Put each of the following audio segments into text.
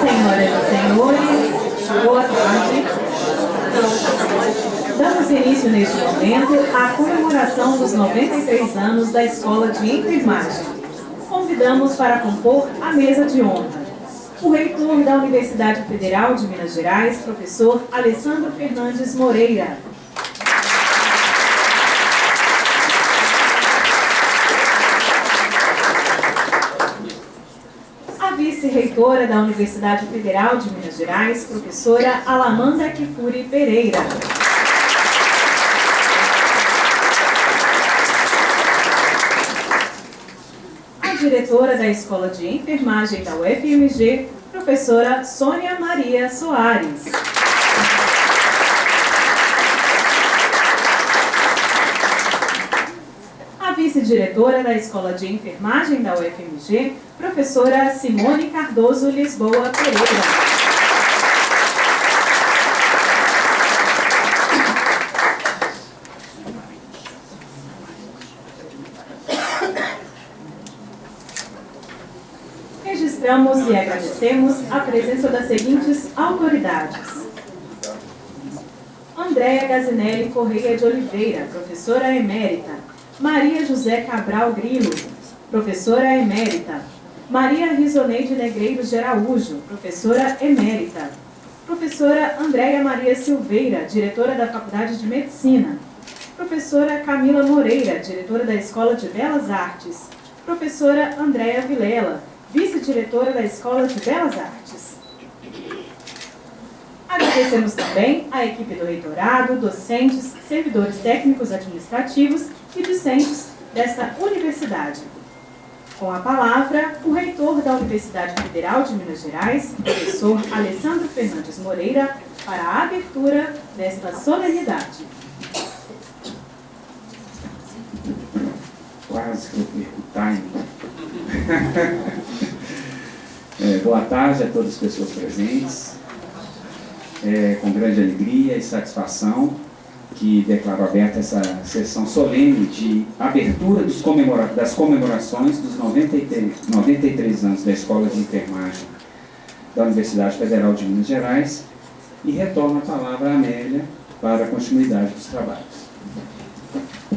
Senhoras e senhores, boa tarde. Damos início neste momento à comemoração dos 93 anos da Escola de Enfermagem. Convidamos para compor a mesa de honra o reitor da Universidade Federal de Minas Gerais, professor Alessandro Fernandes Moreira. A vice-reitora da Universidade Federal de Minas Gerais, professora Alamanda Kifuri Pereira. A diretora da Escola de Enfermagem da UFMG, professora Sônia Maria Soares. A vice-diretora da Escola de Enfermagem da UFMG, professora Simone Cardoso Lisboa Pereira. Registramos e agradecemos a presença das seguintes autoridades: Andréa Gazinelli Correia de Oliveira, professora emérita. Maria José Cabral Grilo, professora emérita. Maria Rizoneide Negreiros de Araújo, professora emérita. Professora Andréa Maria Silveira, diretora da Faculdade de Medicina. Professora Camila Moreira, diretora da Escola de Belas Artes. Professora Andréa Vilela, vice-diretora da Escola de Belas Artes. Agradecemos também a equipe do reitorado, docentes, servidores técnicos administrativos e discentes desta universidade. Com a palavra, o reitor da Universidade Federal de Minas Gerais, professor Alessandro Fernandes Moreira, para a abertura desta solenidade. Quase que eu perco o time. Boa tarde a todas as pessoas presentes. Com grande alegria e satisfação que declaro aberta essa sessão solene de abertura das comemorações dos 93 anos da Escola de Enfermagem da Universidade Federal de Minas Gerais e retorno a palavra à Amélia para a continuidade dos trabalhos.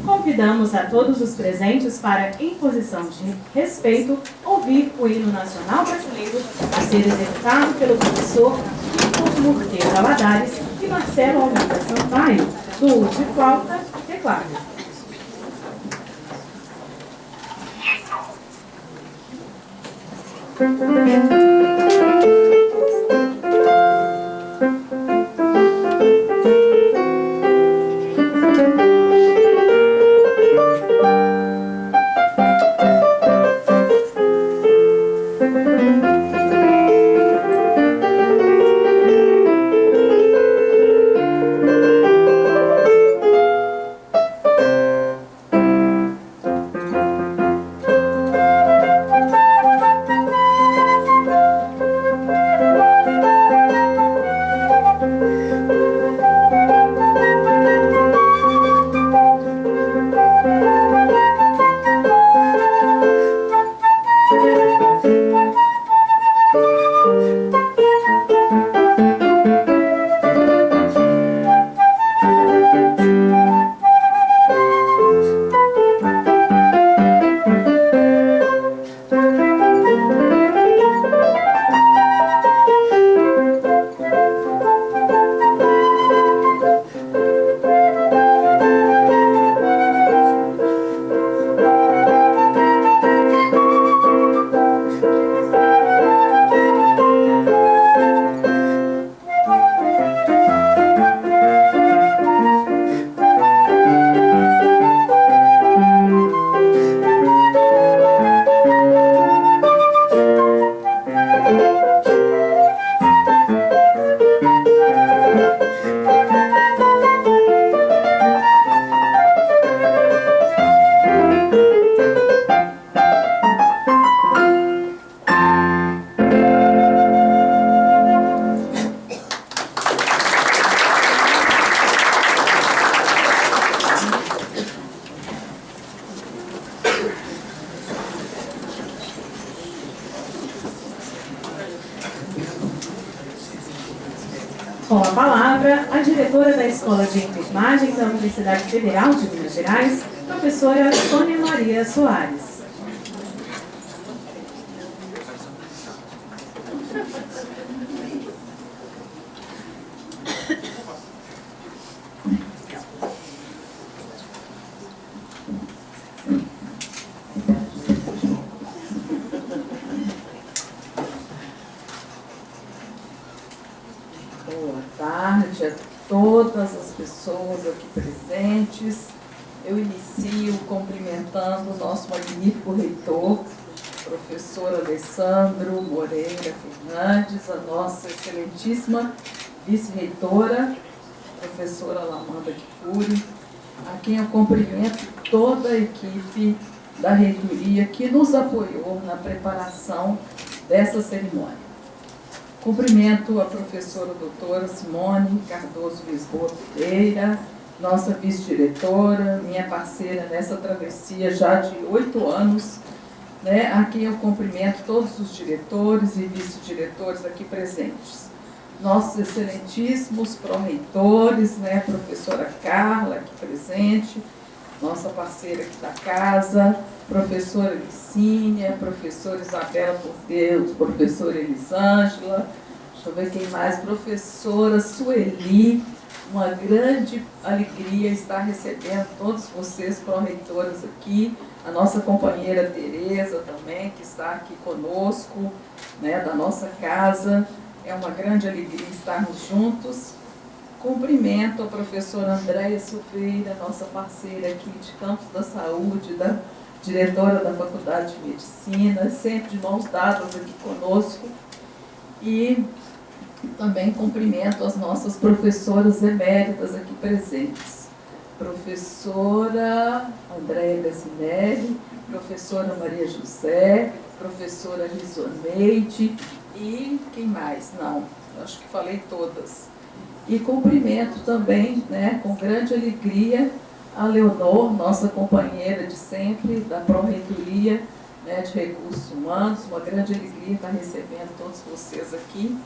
Convidamos a todos os presentes para, em posição de respeito, ouvir o hino nacional brasileiro a ser executado pelo professor Victor Murter Valadares e Marcelo Almeida Sampaio, do de flauta, teclado. Com a palavra, a diretora da Escola de Enfermagem da Universidade Federal de Minas Gerais, professora Sônia Maria Soares. Boa tarde a todas as pessoas aqui presentes. Eu inicio cumprimentando o nosso magnífico reitor, professor Alessandro Moreira Fernandes, a nossa excelentíssima vice-reitora, professora Lamanda Kifuri, a quem eu cumprimento toda a equipe da reitoria que nos apoiou na preparação dessa cerimônia. Cumprimento a professora doutora Simone Cardoso Lisboa Pereira, nossa vice-diretora, minha parceira nessa travessia já de 8 anos, né, a quem eu cumprimento todos os diretores e vice-diretores aqui presentes. Nossos excelentíssimos pró-reitores, né, professora Carla aqui presente, nossa parceira aqui da casa, professora Licínia, professora Isabela Porteus, professora Elisângela, deixa eu ver quem mais, professora Sueli. Uma grande alegria estar recebendo todos vocês, pró-reitoras aqui, a nossa companheira Tereza também, que está aqui conosco, né, da nossa casa. É uma grande alegria estarmos juntos. Cumprimento a professora Andréia Silveira, nossa parceira aqui de Campos da Saúde, da diretora da Faculdade de Medicina, sempre de mãos dadas aqui conosco. E também cumprimento as nossas professoras eméritas aqui presentes. Professora Andréia Bessinelli, professora Maria José, professora Risoneide e quem mais? Não, acho que falei todas. E cumprimento também, né, com grande alegria, a Leonor, nossa companheira de sempre, da Pró-Reitoria, né, de Recursos Humanos. Uma grande alegria estar recebendo todos vocês aqui.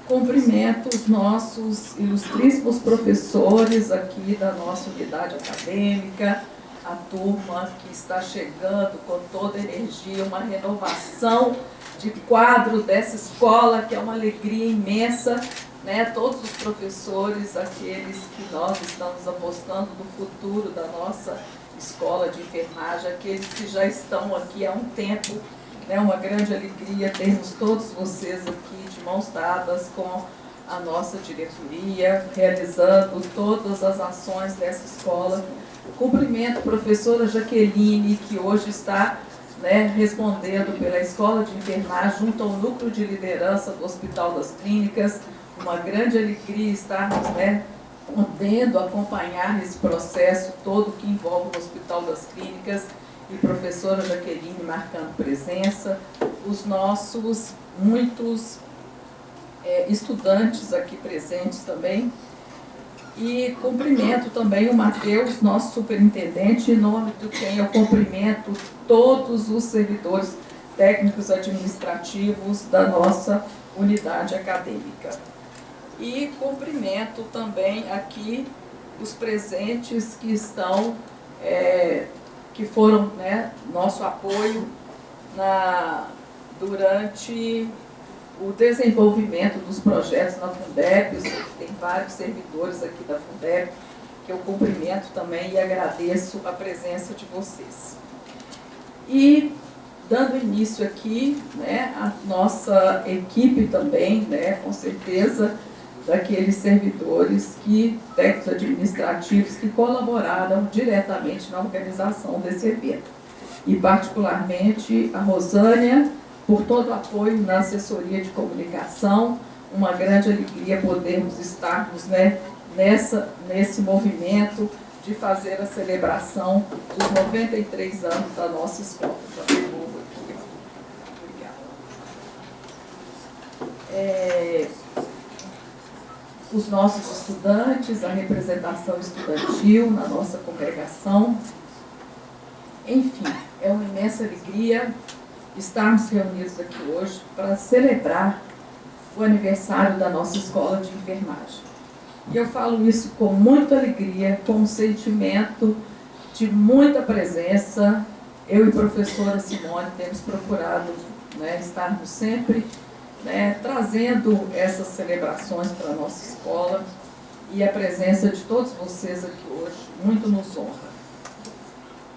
Cumprimento os nossos ilustríssimos professores aqui da nossa unidade acadêmica, a turma que está chegando com toda a energia, uma renovação de quadro dessa escola, que é uma alegria imensa, né? Todos os professores, aqueles que nós estamos apostando no futuro da nossa escola de enfermagem, aqueles que já estão aqui há um tempo, né? Uma grande alegria termos todos vocês aqui de mãos dadas com a nossa diretoria, realizando todas as ações dessa escola. Cumprimento a professora Jaqueline, que hoje está, né, respondendo pela Escola de Enfermagem junto ao Núcleo de Liderança do Hospital das Clínicas. Uma grande alegria estarmos, né, podendo acompanhar esse processo todo que envolve o Hospital das Clínicas, e professora Jaqueline marcando presença, os nossos muitos estudantes aqui presentes também. E cumprimento também o Matheus, nosso superintendente, em nome do quem eu cumprimento todos os servidores técnicos administrativos da nossa unidade acadêmica. E cumprimento também aqui os presentes que estão, que foram, né, nosso apoio durante o desenvolvimento dos projetos na Fundeb. Tem vários servidores aqui da Fundeb que eu cumprimento também e agradeço a presença de vocês. E dando início aqui, né, a nossa equipe também, né, com certeza, daqueles servidores técnicos administrativos que colaboraram diretamente na organização desse evento. E particularmente a Rosânia, por todo o apoio na assessoria de comunicação. Uma grande alegria podermos estarmos, né, nesse movimento de fazer a celebração dos 93 anos da nossa escola. Já devolvo aqui. Obrigada. Os nossos estudantes, a representação estudantil na nossa congregação. Enfim, é uma imensa alegria estarmos reunidos aqui hoje para celebrar o aniversário da nossa escola de enfermagem. E eu falo isso com muita alegria, com um sentimento de muita presença. Eu e a professora Simone temos procurado, né, estarmos sempre, né, trazendo essas celebrações para a nossa escola, e a presença de todos vocês aqui hoje muito nos honra.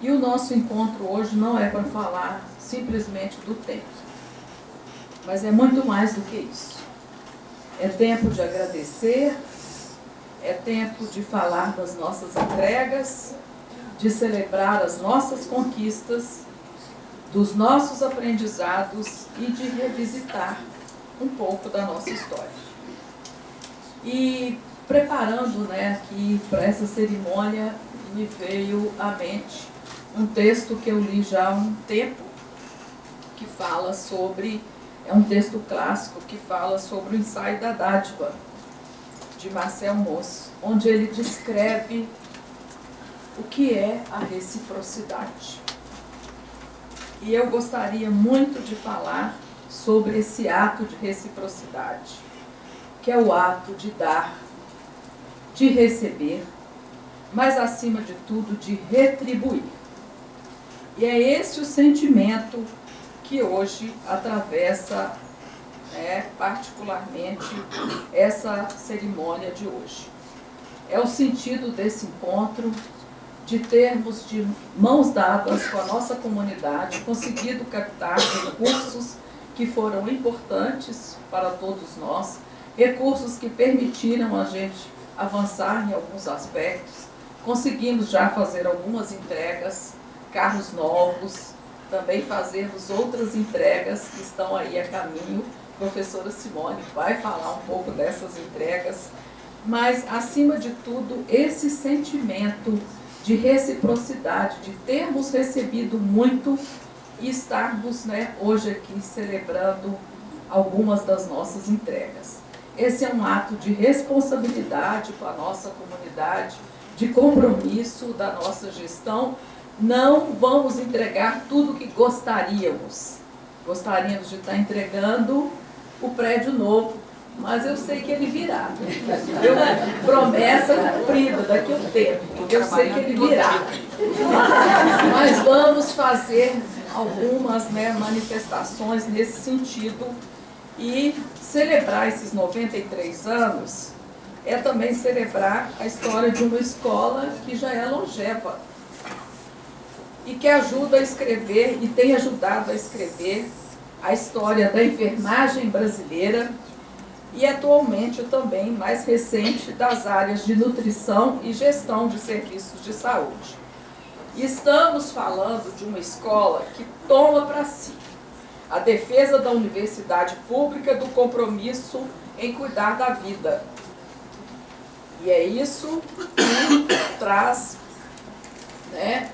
E o nosso encontro hoje não é para falar simplesmente do tempo, mas é muito mais do que isso. É tempo de agradecer, é tempo de falar das nossas entregas, de celebrar as nossas conquistas, dos nossos aprendizados e de revisitar um pouco da nossa história. E preparando, né, aqui para essa cerimônia, me veio à mente um texto que eu li já há um tempo, que fala sobre, é um texto clássico, que fala sobre o ensaio da dádiva, de Marcel Mauss, onde ele descreve o que é a reciprocidade. E eu gostaria muito de falar sobre esse ato de reciprocidade, que é o ato de dar, de receber, mas acima de tudo de retribuir. E é esse o sentimento que hoje atravessa, né, particularmente essa cerimônia de hoje. É o sentido desse encontro, de termos de mãos dadas com a nossa comunidade, conseguido captar recursos que foram importantes para todos nós, recursos que permitiram a gente avançar em alguns aspectos. Conseguimos já fazer algumas entregas, carros novos, também fazermos outras entregas que estão aí a caminho. A professora Simone vai falar um pouco dessas entregas, mas, acima de tudo, esse sentimento de reciprocidade, de termos recebido muito e estarmos, né, hoje aqui celebrando algumas das nossas entregas. Esse é um ato de responsabilidade com a nossa comunidade, de compromisso da nossa gestão. Não vamos entregar tudo o que gostaríamos. Gostaríamos de estar entregando o prédio novo, mas eu sei que ele virá. Promessa cumprida daqui a um tempo. Eu sei que ele virá. Mas vamos fazer algumas, né, manifestações nesse sentido, e celebrar esses 93 anos é também celebrar a história de uma escola que já é longeva e que ajuda a escrever e tem ajudado a escrever a história da enfermagem brasileira e atualmente também mais recente das áreas de nutrição e gestão de serviços de saúde. E estamos falando de uma escola que toma para si a defesa da universidade pública, do compromisso em cuidar da vida. E é isso que traz, né,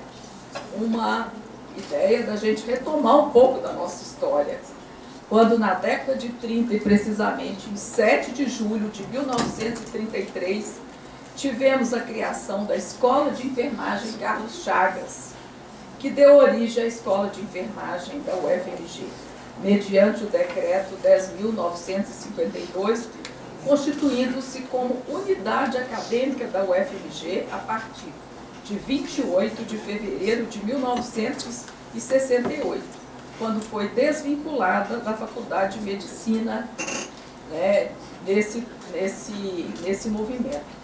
uma ideia da gente retomar um pouco da nossa história. Quando na década de 30, e precisamente em 7 de julho de 1933, tivemos a criação da Escola de Enfermagem Carlos Chagas, que deu origem à Escola de Enfermagem da UFMG, mediante o decreto 10.952, constituindo-se como unidade acadêmica da UFMG a partir de 28 de fevereiro de 1968, quando foi desvinculada da Faculdade de Medicina, né, nesse movimento.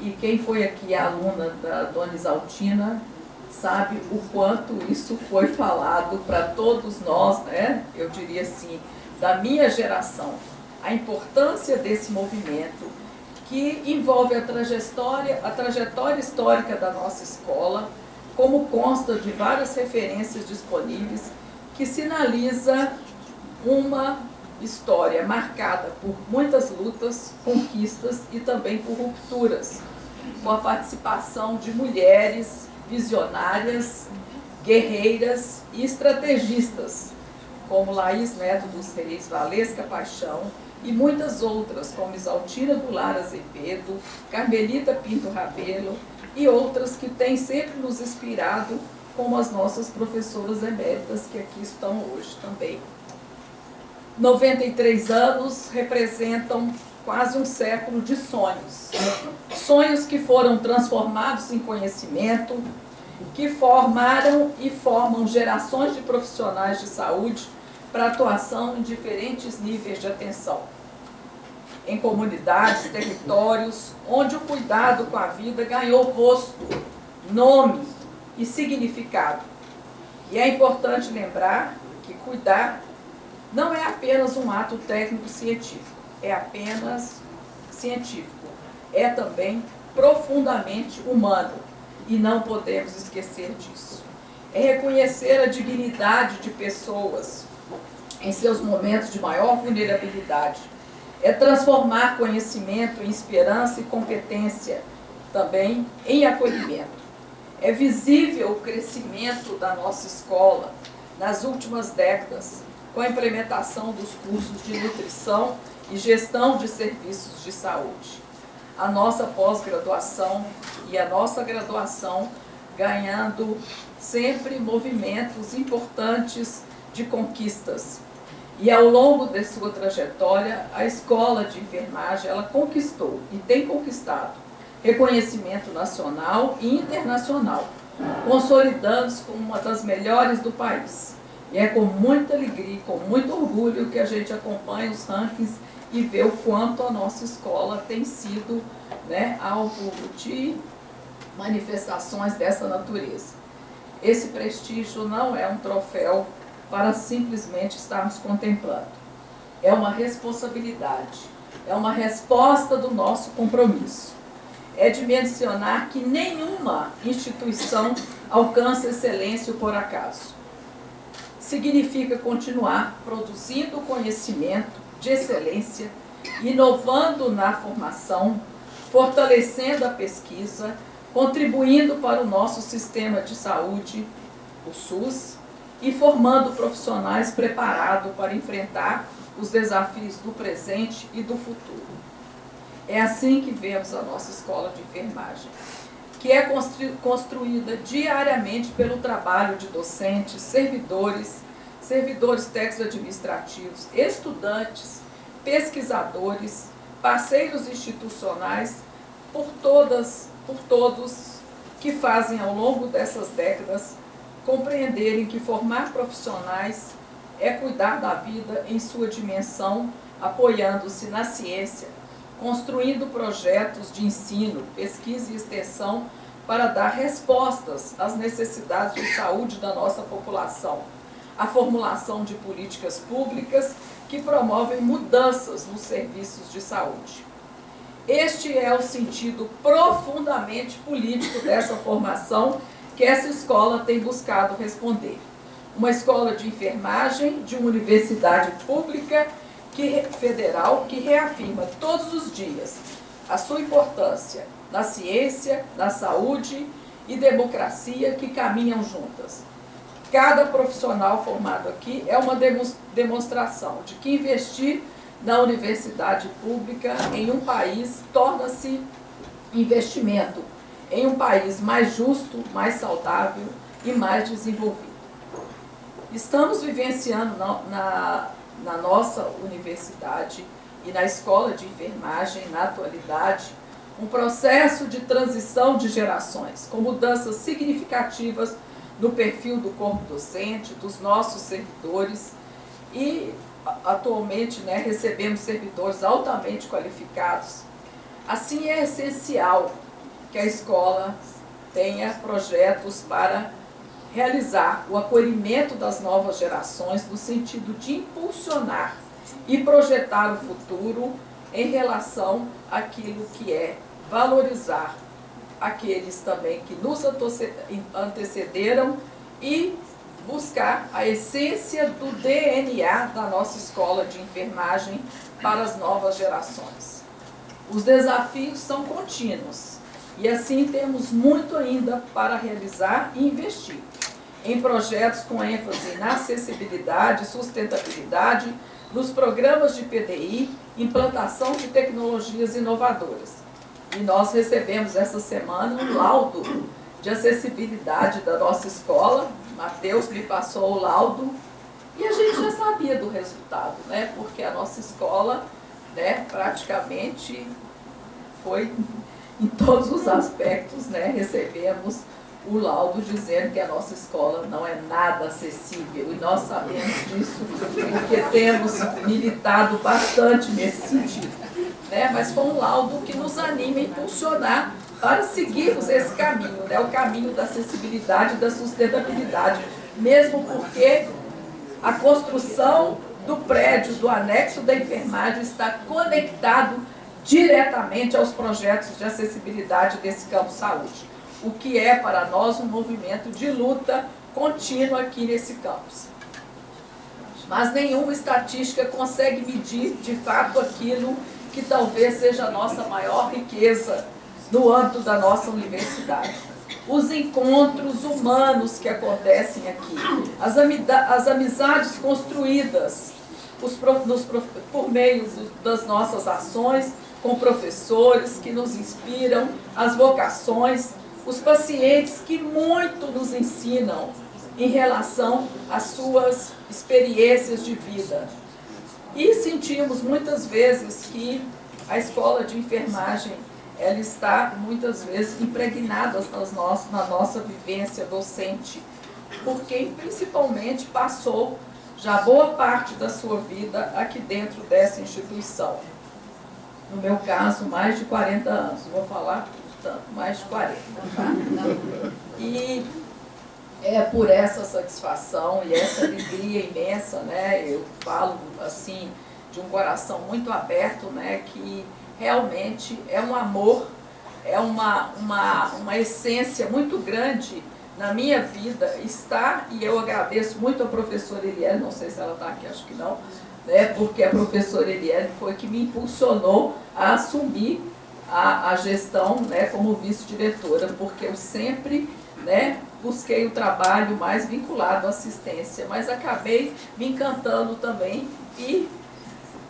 E quem foi aqui a aluna da Dona Isaltina sabe o quanto isso foi falado para todos nós, né? Eu diria assim, da minha geração, a importância desse movimento que envolve a trajetória histórica da nossa escola, como consta de várias referências disponíveis, que sinaliza uma história marcada por muitas lutas, conquistas e também por rupturas, com a participação de mulheres visionárias, guerreiras e estrategistas, como Laís Neto dos Reis, Valesca Paixão e muitas outras, como Isaltina Goulart Azevedo, Carmelita Pinto Rabelo e outras que têm sempre nos inspirado, como as nossas professoras eméritas que aqui estão hoje também. 93 anos representam quase um século de sonhos. Sonhos que foram transformados em conhecimento, que formaram e formam gerações de profissionais de saúde para atuação em diferentes níveis de atenção. Em comunidades, territórios, onde o cuidado com a vida ganhou rosto, nome e significado. E é importante lembrar que cuidar não é apenas um ato técnico-científico, é apenas científico, é também profundamente humano, e não podemos esquecer disso. É reconhecer a dignidade de pessoas em seus momentos de maior vulnerabilidade, é transformar conhecimento em esperança e competência, também em acolhimento. É visível o crescimento da nossa escola nas últimas décadas, com a implementação dos cursos de nutrição e gestão de serviços de saúde. A nossa pós-graduação e a nossa graduação ganhando sempre movimentos importantes de conquistas. E ao longo de sua trajetória, a escola de enfermagem, ela conquistou e tem conquistado reconhecimento nacional e internacional, consolidando-se como uma das melhores do país. E é com muita alegria e com muito orgulho que a gente acompanha os rankings e vê o quanto a nossa escola tem sido, né, alvo de manifestações dessa natureza. Esse prestígio não é um troféu para simplesmente estarmos contemplando. É uma responsabilidade, é uma resposta do nosso compromisso. É de mencionar que nenhuma instituição alcança excelência por acaso. Significa continuar produzindo conhecimento de excelência, inovando na formação, fortalecendo a pesquisa, contribuindo para o nosso sistema de saúde, o SUS, e formando profissionais preparados para enfrentar os desafios do presente e do futuro. É assim que vemos a nossa escola de enfermagem, que é construída diariamente pelo trabalho de docentes, servidores técnicos administrativos, estudantes, pesquisadores, parceiros institucionais, por todos que fazem ao longo dessas décadas compreenderem que formar profissionais é cuidar da vida em sua dimensão, apoiando-se na ciência, construindo projetos de ensino, pesquisa e extensão para dar respostas às necessidades de saúde da nossa população, a formulação de políticas públicas que promovem mudanças nos serviços de saúde. Este é o sentido profundamente político dessa formação que essa escola tem buscado responder. Uma escola de enfermagem de uma universidade pública federal que reafirma todos os dias a sua importância na ciência, na saúde e democracia que caminham juntas. Cada profissional formado aqui é uma demonstração de que investir na universidade pública em um país torna-se investimento em um país mais justo, mais saudável e mais desenvolvido. Estamos vivenciando na nossa universidade e na escola de enfermagem, na atualidade, um processo de transição de gerações, com mudanças significativas no perfil do corpo docente, dos nossos servidores e, atualmente, recebemos servidores altamente qualificados. Assim, é essencial que a escola tenha projetos para realizar o acolhimento das novas gerações no sentido de impulsionar e projetar o futuro em relação àquilo que é valorizar aqueles também que nos antecederam e buscar a essência do DNA da nossa escola de enfermagem para as novas gerações. Os desafios são contínuos e assim temos muito ainda para realizar e investir em projetos com ênfase na acessibilidade, sustentabilidade, nos programas de PDI, implantação de tecnologias inovadoras. E nós recebemos essa semana um laudo de acessibilidade da nossa escola. Matheus me passou o laudo E a gente já sabia do resultado, né? Porque a nossa escola, né, praticamente foi, em todos os aspectos, né, recebemos o laudo dizendo que a nossa escola não é nada acessível. E nós sabemos disso porque temos militado bastante nesse sentido, né? Mas foi um laudo que nos anima a impulsionar para seguirmos esse caminho, né? O caminho da acessibilidade e da sustentabilidade, mesmo porque a construção do prédio, do anexo da enfermagem, está conectado diretamente aos projetos de acessibilidade desse campo saúde, o que é para nós um movimento de luta contínua aqui nesse campus. Mas nenhuma estatística consegue medir de fato aquilo que talvez seja a nossa maior riqueza no âmbito da nossa universidade. Os encontros humanos que acontecem aqui, as amizades construídas por meio das nossas ações com professores que nos inspiram, as vocações, os pacientes que muito nos ensinam em relação às suas experiências de vida. E sentimos muitas vezes que a escola de enfermagem ela está muitas vezes impregnada na nossa vivência docente, porque principalmente passou já boa parte da sua vida aqui dentro dessa instituição. No meu caso, mais de 40 anos, vou falar, portanto, mais de 40. Tá? E é por essa satisfação e essa alegria imensa, né? Eu falo assim, de um coração muito aberto, né? Que realmente é um amor, é uma essência muito grande na minha vida estar, e eu agradeço muito a professora Eliane, não sei se ela está aqui, acho que não, né, porque a professora Eliane foi que me impulsionou a assumir a gestão, né, como vice-diretora, porque eu sempre, né, busquei o trabalho mais vinculado à assistência, mas acabei me encantando também e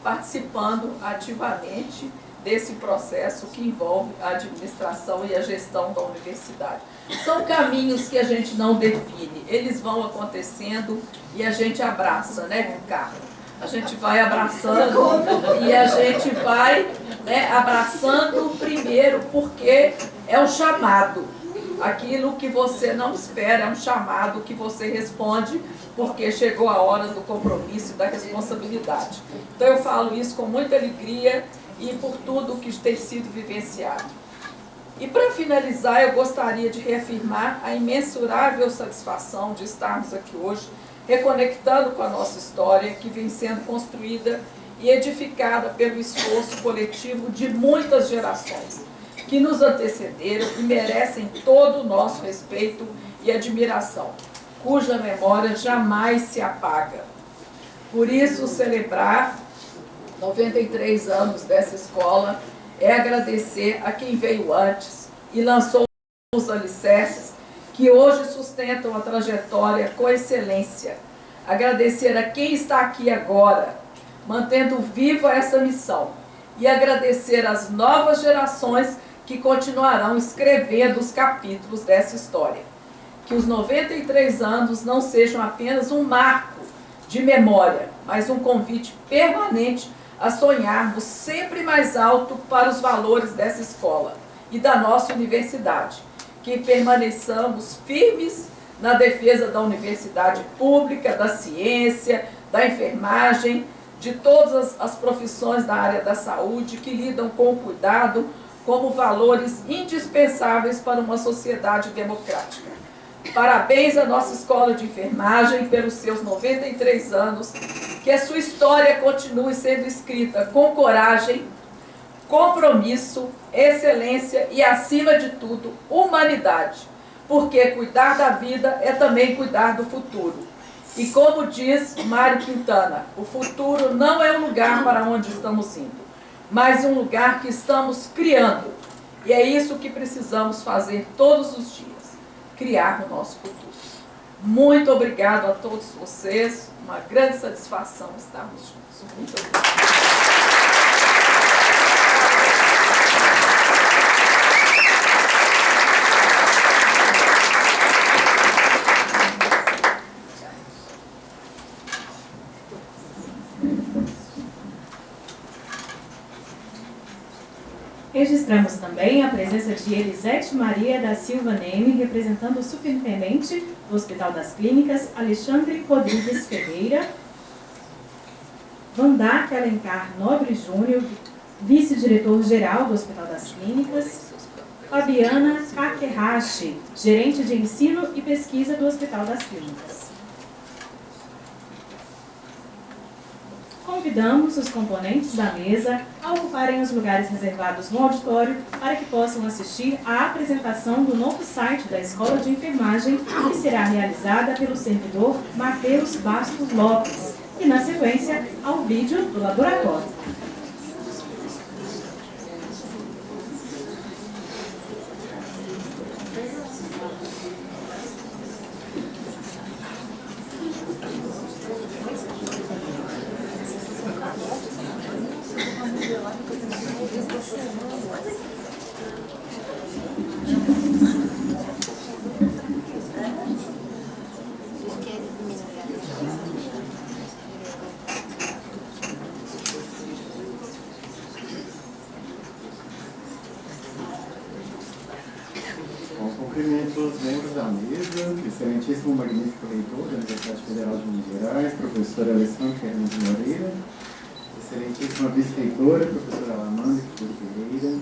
participando ativamente desse processo que envolve a administração e a gestão da universidade. São caminhos que a gente não define, eles vão acontecendo e a gente abraça, né, Ricardo? A gente vai abraçando e a gente vai, né, abraçando primeiro porque é um chamado. Aquilo que você não espera é um chamado que você responde porque chegou a hora do compromisso e da responsabilidade. Então eu falo isso com muita alegria e por tudo que tem sido vivenciado. E para finalizar, eu gostaria de reafirmar a imensurável satisfação de estarmos aqui hoje, reconectando com a nossa história, que vem sendo construída e edificada pelo esforço coletivo de muitas gerações, que nos antecederam e merecem todo o nosso respeito e admiração, cuja memória jamais se apaga. Por isso, celebrar 93 anos dessa escola é agradecer a quem veio antes e lançou os alicerces que hoje sustentam a trajetória com excelência. Agradecer a quem está aqui agora, mantendo viva essa missão. E agradecer às novas gerações que continuarão escrevendo os capítulos dessa história. Que os 93 anos não sejam apenas um marco de memória, mas um convite permanente a sonharmos sempre mais alto para os valores dessa escola e da nossa universidade. Que permaneçamos firmes na defesa da universidade pública, da ciência, da enfermagem, de todas as profissões da área da saúde que lidam com o cuidado como valores indispensáveis para uma sociedade democrática. Parabéns à nossa escola de enfermagem pelos seus 93 anos, que a sua história continue sendo escrita com coragem, compromisso, excelência e, acima de tudo, humanidade, porque cuidar da vida é também cuidar do futuro. E como diz Mário Quintana, o futuro não é um lugar para onde estamos indo, mas um lugar que estamos criando. E é isso que precisamos fazer todos os dias, criar o nosso futuro. Muito obrigado a todos vocês, uma grande satisfação estarmos juntos. Muito obrigado. Registramos também a presença de Elisete Maria da Silva Neme, representando o superintendente do Hospital das Clínicas, Alexandre Rodrigues Ferreira, Vandac Alencar Nobre Júnior, vice-diretor-geral do Hospital das Clínicas, Fabiana Kakerashi, gerente de ensino e pesquisa do Hospital das Clínicas. Convidamos os componentes da mesa a ocuparem os lugares reservados no auditório para que possam assistir à apresentação do novo site da Escola de Enfermagem, que será realizada pelo servidor Matheus Bastos Lopes, e, na sequência, ao vídeo do laboratório. Cumprimento os membros da mesa, excelentíssimo magnífico reitor da Universidade Federal de Minas Gerais, professora Alessandra Fernandes Moreira, excelentíssima vice-reitora, professora Alamanda Pereira,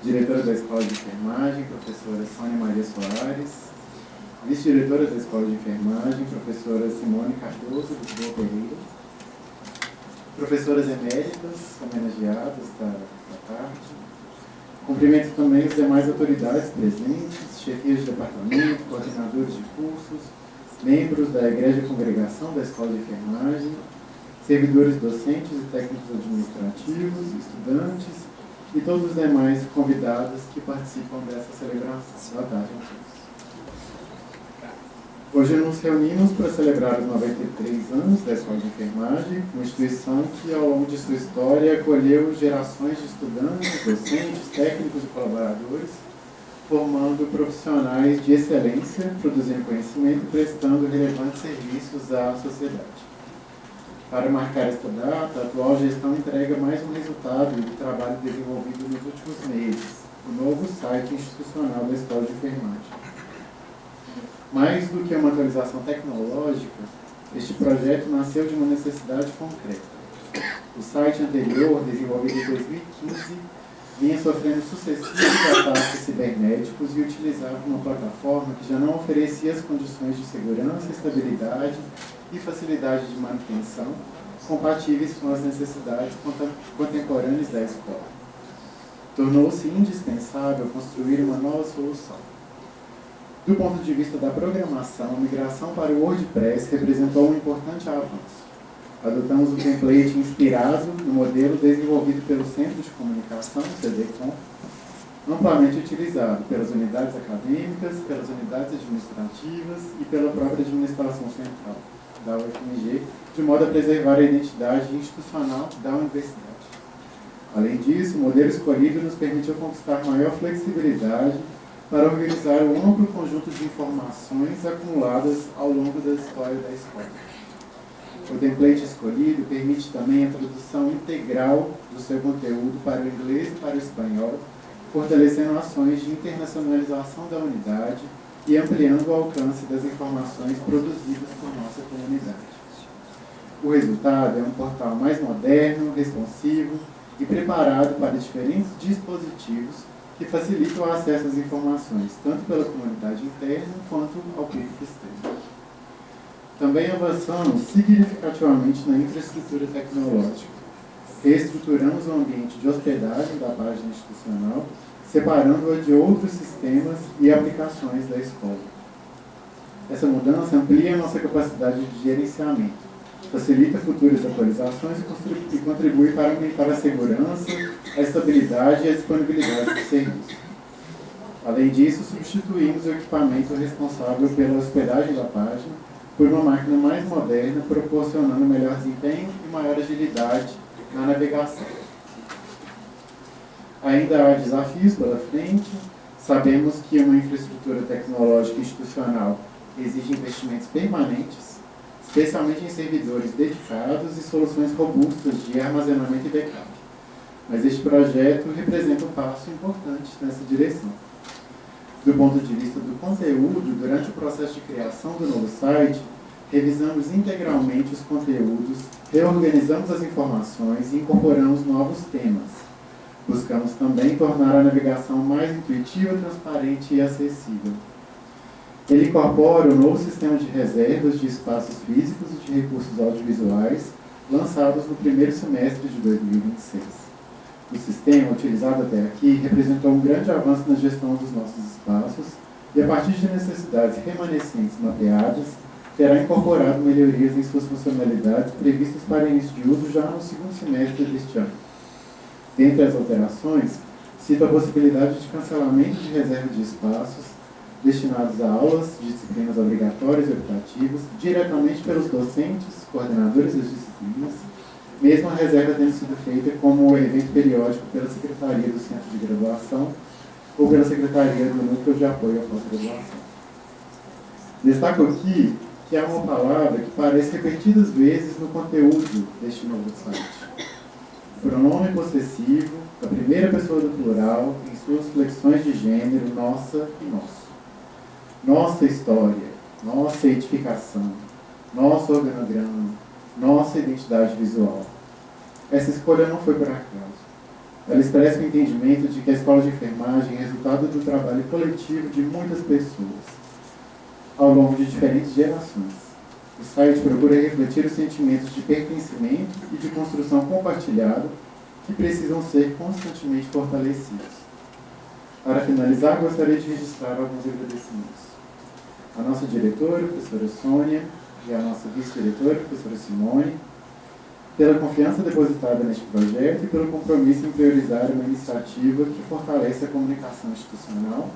diretora da Escola de Enfermagem, professora Sônia Maria Soares, vice-diretora da Escola de Enfermagem, professora Simone Cardoso Lisboa Pereira, professoras eméritas, homenageadas da tarde. Cumprimento também as demais autoridades presentes, chefias de departamento, coordenadores de cursos, membros da Igreja Congregação da Escola de Enfermagem, servidores docentes e técnicos administrativos, estudantes e todos os demais convidados que participam dessa celebração. Boa tarde a todos. Hoje nos reunimos para celebrar os 93 anos da Escola de Enfermagem, uma instituição que, ao longo de sua história, acolheu gerações de estudantes, docentes, técnicos e colaboradores, formando profissionais de excelência, produzindo conhecimento e prestando relevantes serviços à sociedade. Para marcar esta data, a atual gestão entrega mais um resultado do trabalho desenvolvido nos últimos meses, o novo site institucional da Escola de Enfermagem. Mais do que uma atualização tecnológica, este projeto nasceu de uma necessidade concreta. O site anterior, desenvolvido em 2015, vinha sofrendo sucessivos ataques cibernéticos e utilizava uma plataforma que já não oferecia as condições de segurança, estabilidade e facilidade de manutenção compatíveis com as necessidades contemporâneas da escola. Tornou-se indispensável construir uma nova solução. Do ponto de vista da programação, a migração para o WordPress representou um importante avanço. Adotamos um template inspirado no modelo desenvolvido pelo Centro de Comunicação, CDCom, amplamente utilizado pelas unidades acadêmicas, pelas unidades administrativas e pela própria administração central da UFMG, de modo a preservar a identidade institucional da universidade. Além disso, o modelo escolhido nos permitiu conquistar maior flexibilidade para organizar um amplo conjunto de informações acumuladas ao longo da história da escola. O template escolhido permite também a tradução integral do seu conteúdo para o inglês e para o espanhol, fortalecendo ações de internacionalização da unidade e ampliando o alcance das informações produzidas por nossa comunidade. O resultado é um portal mais moderno, responsivo e preparado para diferentes dispositivos que facilita o acesso às informações, tanto pela comunidade interna quanto ao público externo. Também avançamos significativamente na infraestrutura tecnológica. Reestruturamos o ambiente de hospedagem da página institucional, separando-a de outros sistemas e aplicações da escola. Essa mudança amplia a nossa capacidade de gerenciamento, facilita futuras atualizações e contribui para aumentar a segurança, a estabilidade e a disponibilidade do serviço. Além disso, substituímos o equipamento responsável pela hospedagem da página por uma máquina mais moderna, proporcionando melhor desempenho e maior agilidade na navegação. Ainda há desafios pela frente. Sabemos que uma infraestrutura tecnológica institucional exige investimentos permanentes, especialmente em servidores dedicados e soluções robustas de armazenamento e backup. mas este projeto representa um passo importante nessa direção. Do ponto de vista do conteúdo, durante o processo de criação do novo site, revisamos integralmente os conteúdos, reorganizamos as informações e incorporamos novos temas. Buscamos também tornar a navegação mais intuitiva, transparente e acessível. Ele incorpora o novo sistema de reservas de espaços físicos e de recursos audiovisuais, lançados no primeiro semestre de 2026. O sistema, utilizado até aqui, representou um grande avanço na gestão dos nossos espaços e, a partir de necessidades remanescentes mapeadas, terá incorporado melhorias em suas funcionalidades previstas para início de uso já no segundo semestre deste ano. Dentre as alterações, cito a possibilidade de cancelamento de reserva de espaços destinados a aulas de disciplinas obrigatórias e optativas, diretamente pelos docentes, coordenadores das disciplinas, mesmo a reserva tendo sido feita como evento periódico pela Secretaria do Centro de Graduação ou pela Secretaria do Núcleo de Apoio à Pós-Graduação. Destaco aqui que há uma palavra que parece repetidas vezes no conteúdo deste novo site. Pronome possessivo, da primeira pessoa do plural, em suas flexões de gênero, nossa e nosso. Nossa história, nossa edificação, nosso organograma, nossa identidade visual. Essa escolha não foi por acaso. Ela expressa o entendimento de que a escola de enfermagem é resultado do trabalho coletivo de muitas pessoas, ao longo de diferentes gerações. O site procura refletir os sentimentos de pertencimento e de construção compartilhada que precisam ser constantemente fortalecidos. Para finalizar, gostaria de registrar alguns agradecimentos. A nossa diretora, a professora Sônia, e a nossa vice-diretora, a professora Simone, pela confiança depositada neste projeto e pelo compromisso em priorizar uma iniciativa que fortalece a comunicação institucional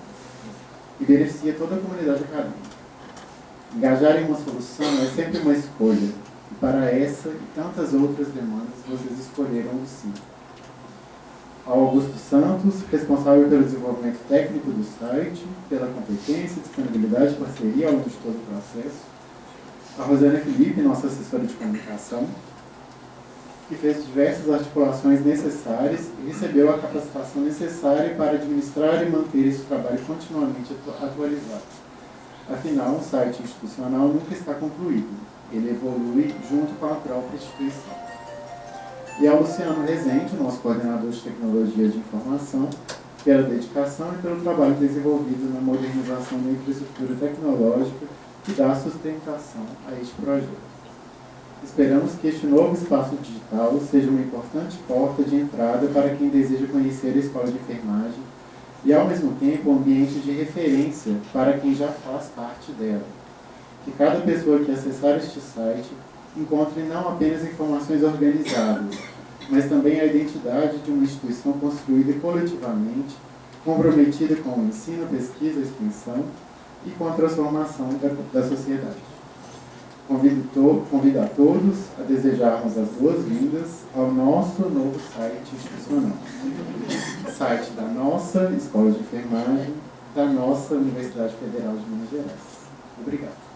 e beneficia toda a comunidade acadêmica. Engajar em uma solução é sempre uma escolha, e para essa e tantas outras demandas, vocês escolheram o sim. Ao Augusto Santos, responsável pelo desenvolvimento técnico do site, pela competência, disponibilidade e parceria ao longo de todo o processo. A Rosana Felipe, nossa assessora de comunicação, que fez diversas articulações necessárias e recebeu a capacitação necessária para administrar e manter esse trabalho continuamente atualizado. Afinal, um site institucional nunca está concluído. Ele evolui junto com a própria instituição. E ao Luciano Rezende, nosso coordenador de tecnologia de informação, pela dedicação e pelo trabalho desenvolvido na modernização da infraestrutura tecnológica que dá sustentação a este projeto. Esperamos que este novo espaço digital seja uma importante porta de entrada para quem deseja conhecer a escola de enfermagem e, ao mesmo tempo, um ambiente de referência para quem já faz parte dela. Que cada pessoa que acessar este site encontre não apenas informações organizadas, mas também a identidade de uma instituição construída coletivamente, comprometida com o ensino, pesquisa, extensão e com a transformação da sociedade. Convido a todos a desejarmos as boas-vindas ao nosso novo site institucional. Site da nossa Escola de Enfermagem, da nossa Universidade Federal de Minas Gerais. Obrigado.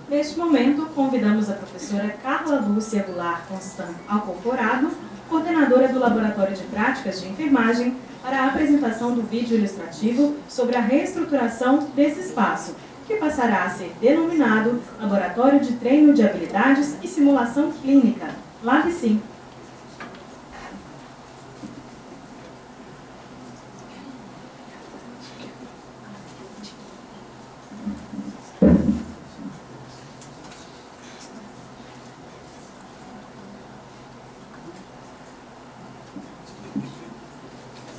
Neste momento, convidamos a professora Carla Lúcia Goulart Constant Alcoforado coordenadora do Laboratório de Práticas de Enfermagem, para a apresentação do vídeo ilustrativo sobre a reestruturação desse espaço, que passará a ser denominado Laboratório de Treino de Habilidades e Simulação Clínica, LAVSIM.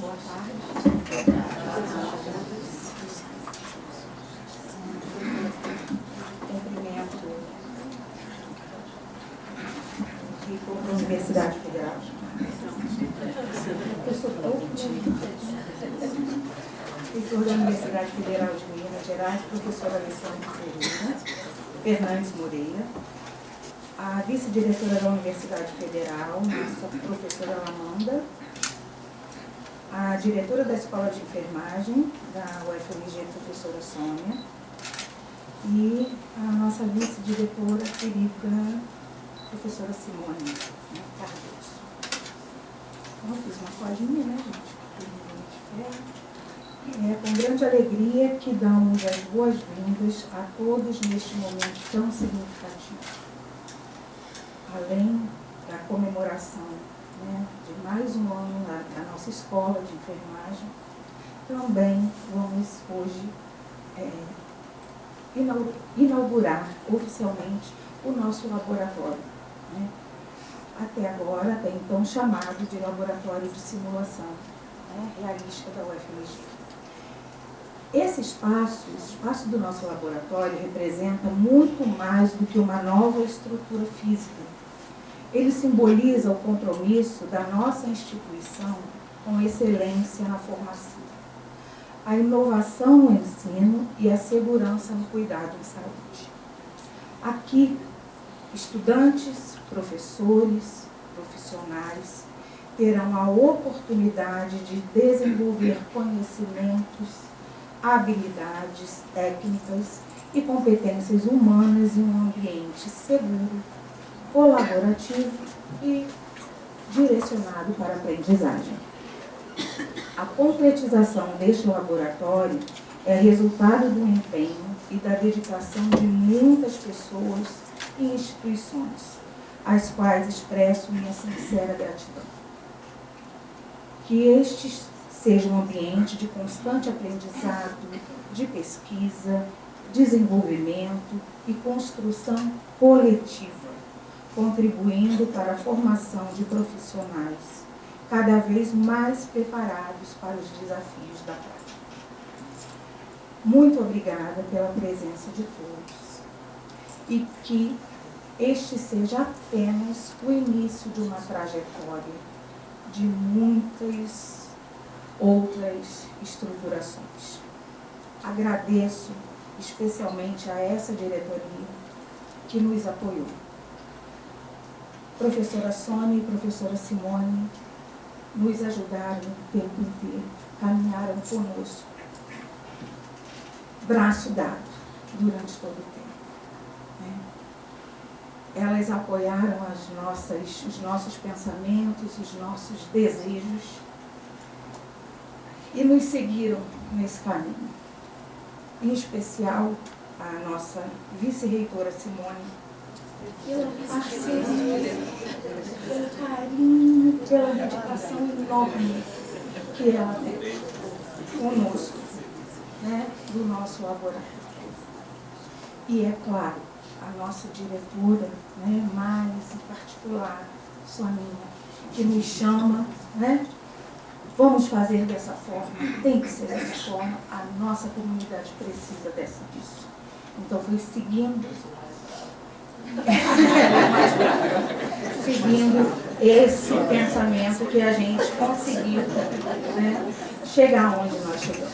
Boa tarde. Cumprimento da Universidade Federal. Eu sou reitor da Universidade Federal de Minas Gerais, professora Alessandra Fernandes Moreira, a vice-diretora da Universidade Federal, nossa professora Amanda, a diretora da Escola de Enfermagem da UFMG, professora Sônia, e a nossa vice-diretora querida, professora Simone Cardoso. Então, eu fiz uma colinha, né, gente? É com grande alegria que damos as boas-vindas a todos neste momento tão significativo. Além da comemoração, né, de mais um ano da nossa escola de enfermagem, também vamos hoje inaugurar oficialmente o nosso laboratório, né, até então chamado de Laboratório de Simulação, né, Realística da UFMG. Esse espaço, o espaço do nosso laboratório, representa muito mais do que uma nova estrutura física. Ele simboliza o compromisso da nossa instituição com excelência na formação, a inovação no ensino e a segurança no cuidado em saúde. Aqui, estudantes, professores, profissionais terão a oportunidade de desenvolver conhecimentos, habilidades técnicas e competências humanas em um ambiente seguro, colaborativo e direcionado para a aprendizagem. A concretização deste laboratório é resultado do empenho e da dedicação de muitas pessoas e instituições, às quais expresso minha sincera gratidão. Que este seja um ambiente de constante aprendizado, de pesquisa, desenvolvimento e construção coletiva, contribuindo para a formação de profissionais cada vez mais preparados para os desafios da prática. Muito obrigada pela presença de todos e que este seja apenas o início de uma trajetória de muitas outras estruturações. Agradeço especialmente a essa diretoria que nos apoiou. Professora Sônia e professora Simone nos ajudaram o tempo inteiro, caminharam conosco, braço dado, durante todo o tempo, né? Elas apoiaram os nossos pensamentos, os nossos desejos e nos seguiram nesse caminho. Em especial, a nossa vice-reitora Simone, pela parceria, pelo carinho, pela dedicação enorme que ela tem conosco, né, do nosso laboratório. E é claro, a nossa diretora, né, mais em particular, Soninha, que nos chama, né, vamos fazer dessa forma, tem que ser dessa forma, a nossa comunidade precisa disso. Então foi seguindo esse pensamento que a gente conseguiu, né, chegar onde nós chegamos.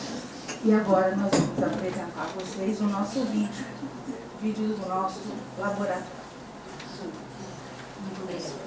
E agora nós vamos apresentar a vocês o nosso vídeo do nosso laboratório. Muito obrigada.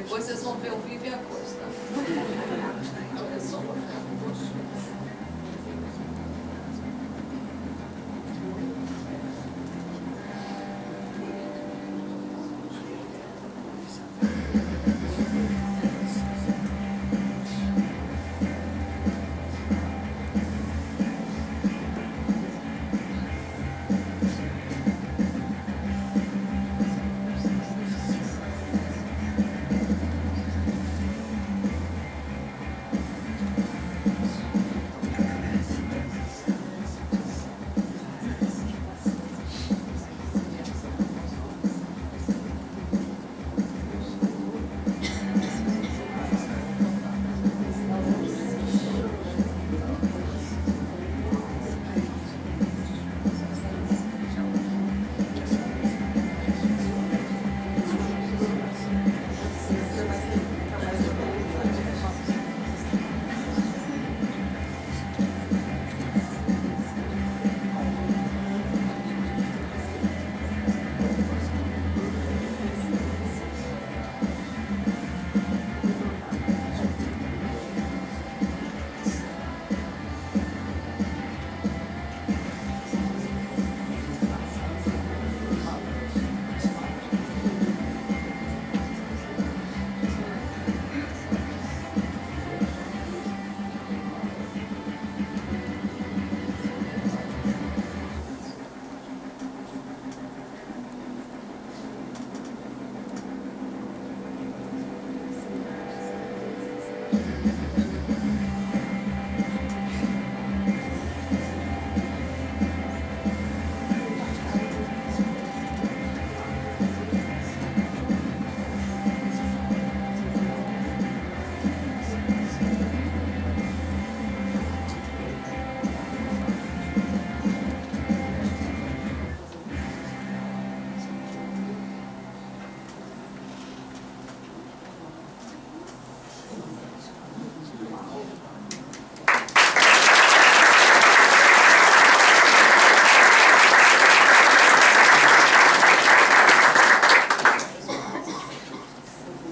Depois vocês vão ver o vivo e a coisa, tá? Olha só.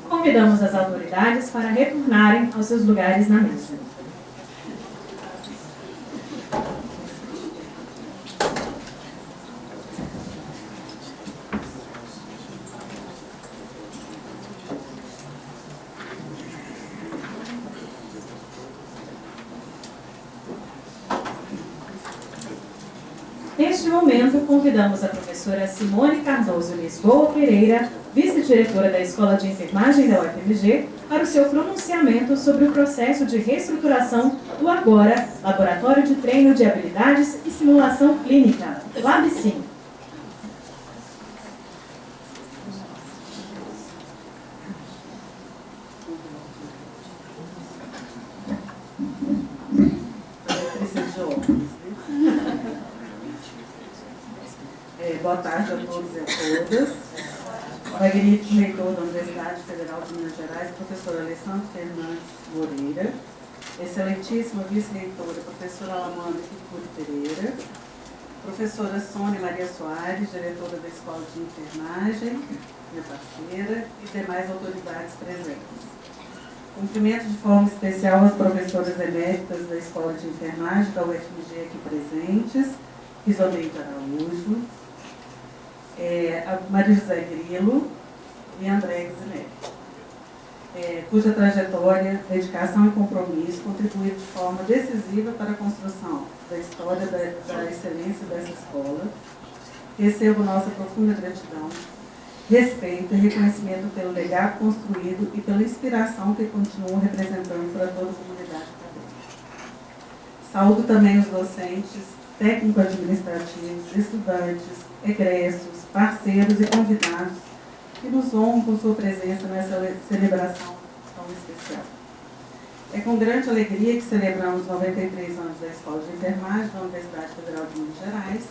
Convidamos as autoridades para retornarem aos seus lugares na mesa. Neste momento, convidamos a professora Simone Cardoso Lisboa Pereira, vice-diretora da Escola de Enfermagem da UFMG, para o seu pronunciamento sobre o processo de reestruturação do Agora, Laboratório de Treino de Habilidades e Simulação Clínica, LabSim. Boa tarde a todos e a todas. Magnífico reitor da Universidade Federal de Minas Gerais, professor Alessandro Fernandes Moreira, excelentíssima vice-reitora, professora Alamanda Kikuri Pereira, professora Sônia Maria Soares, diretora da Escola de Enfermagem, minha parceira, e demais autoridades presentes. Cumprimento de forma especial as professoras eméritas da Escola de Enfermagem da UFMG aqui presentes, Risoneide Araújo, a Maria José Grilo e André Zinelli, cuja trajetória, dedicação e compromisso contribuíram de forma decisiva para a construção da história da excelência dessa escola. Recebo nossa profunda gratidão, respeito e reconhecimento pelo legado construído e pela inspiração que continuam representando para toda a comunidade acadêmica. Saúdo também os docentes, técnico-administrativos, estudantes, egressos, parceiros e convidados que nos honram com sua presença nessa celebração tão especial. É com grande alegria que celebramos 93 anos da Escola de Enfermagem da Universidade Federal de Minas Gerais,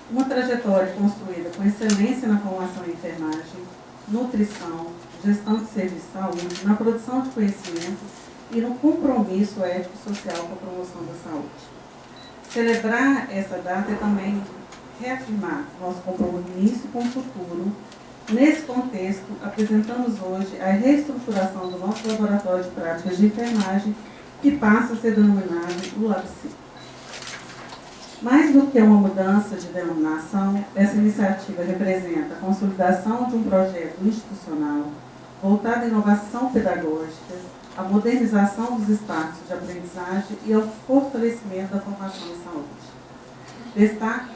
uma trajetória construída com excelência na formação em enfermagem, nutrição, gestão de serviço de saúde, na produção de conhecimento e no compromisso ético-social com a promoção da saúde. Celebrar essa data é também reafirmar nosso compromisso com o futuro Nesse contexto, apresentamos hoje a reestruturação do nosso laboratório de práticas de enfermagem, que passa a ser denominado o LabCim. Mais do que uma mudança de denominação, essa iniciativa representa a consolidação de um projeto institucional voltado à inovação pedagógica, à modernização dos espaços de aprendizagem e ao fortalecimento da formação em saúde. Destaco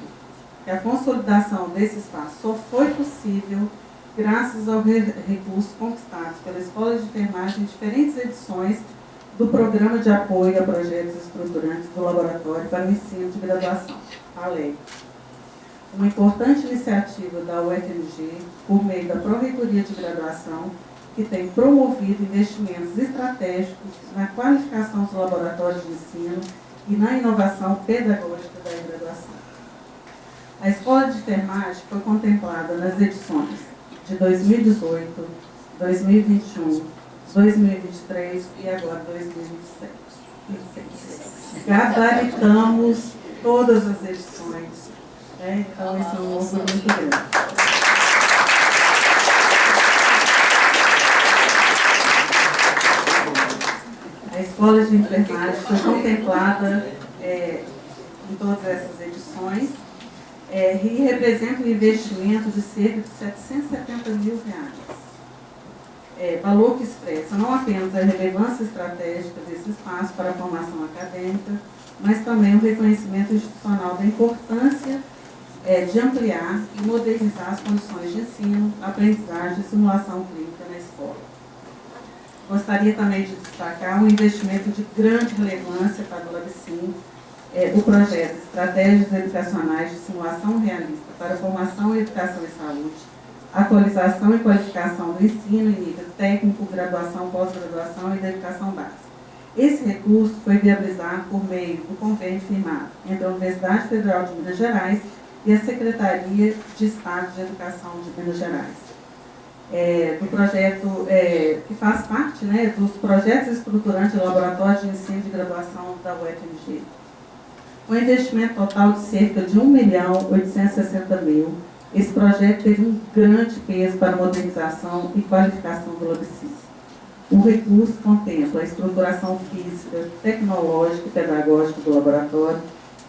que a consolidação desse espaço só foi possível graças aos recursos conquistados pela Escola de Enfermagem em diferentes edições do Programa de Apoio a Projetos Estruturantes do Laboratório para o Ensino de Graduação, ALEG. Uma importante iniciativa da UFMG, por meio da Pró-Reitoria de Graduação, que tem promovido investimentos estratégicos na qualificação dos laboratórios de ensino e na inovação pedagógica da graduação. A Escola de Enfermagem foi contemplada nas edições de 2018, 2021, 2023 e agora 2026. Gabaritamos todas as edições, né? Então esse é um orgulho muito grande. A Escola de Enfermagem foi contemplada em todas essas edições e representa um investimento de cerca de R$770 mil. Valor que expressa não apenas a relevância estratégica desse espaço para a formação acadêmica, mas também o reconhecimento institucional da importância de ampliar e modernizar as condições de ensino, aprendizagem e simulação clínica na escola. Gostaria também de destacar um investimento de grande relevância para o LabCim, o projeto Estratégias Educacionais de Simulação Realista para a Formação, Educação e Saúde, atualização e qualificação do ensino em nível técnico, graduação, pós-graduação e da educação básica. Esse recurso foi viabilizado por meio do convênio firmado entre a Universidade Federal de Minas Gerais e a Secretaria de Estado de Educação de Minas Gerais. Do projeto que faz parte, né, dos projetos estruturantes de laboratório de ensino de graduação da UFMG. Com investimento total de cerca de R$1.860.000, esse projeto teve um grande peso para a modernização e qualificação do LabCim. O recurso contempla a estruturação física, tecnológica e pedagógica do laboratório,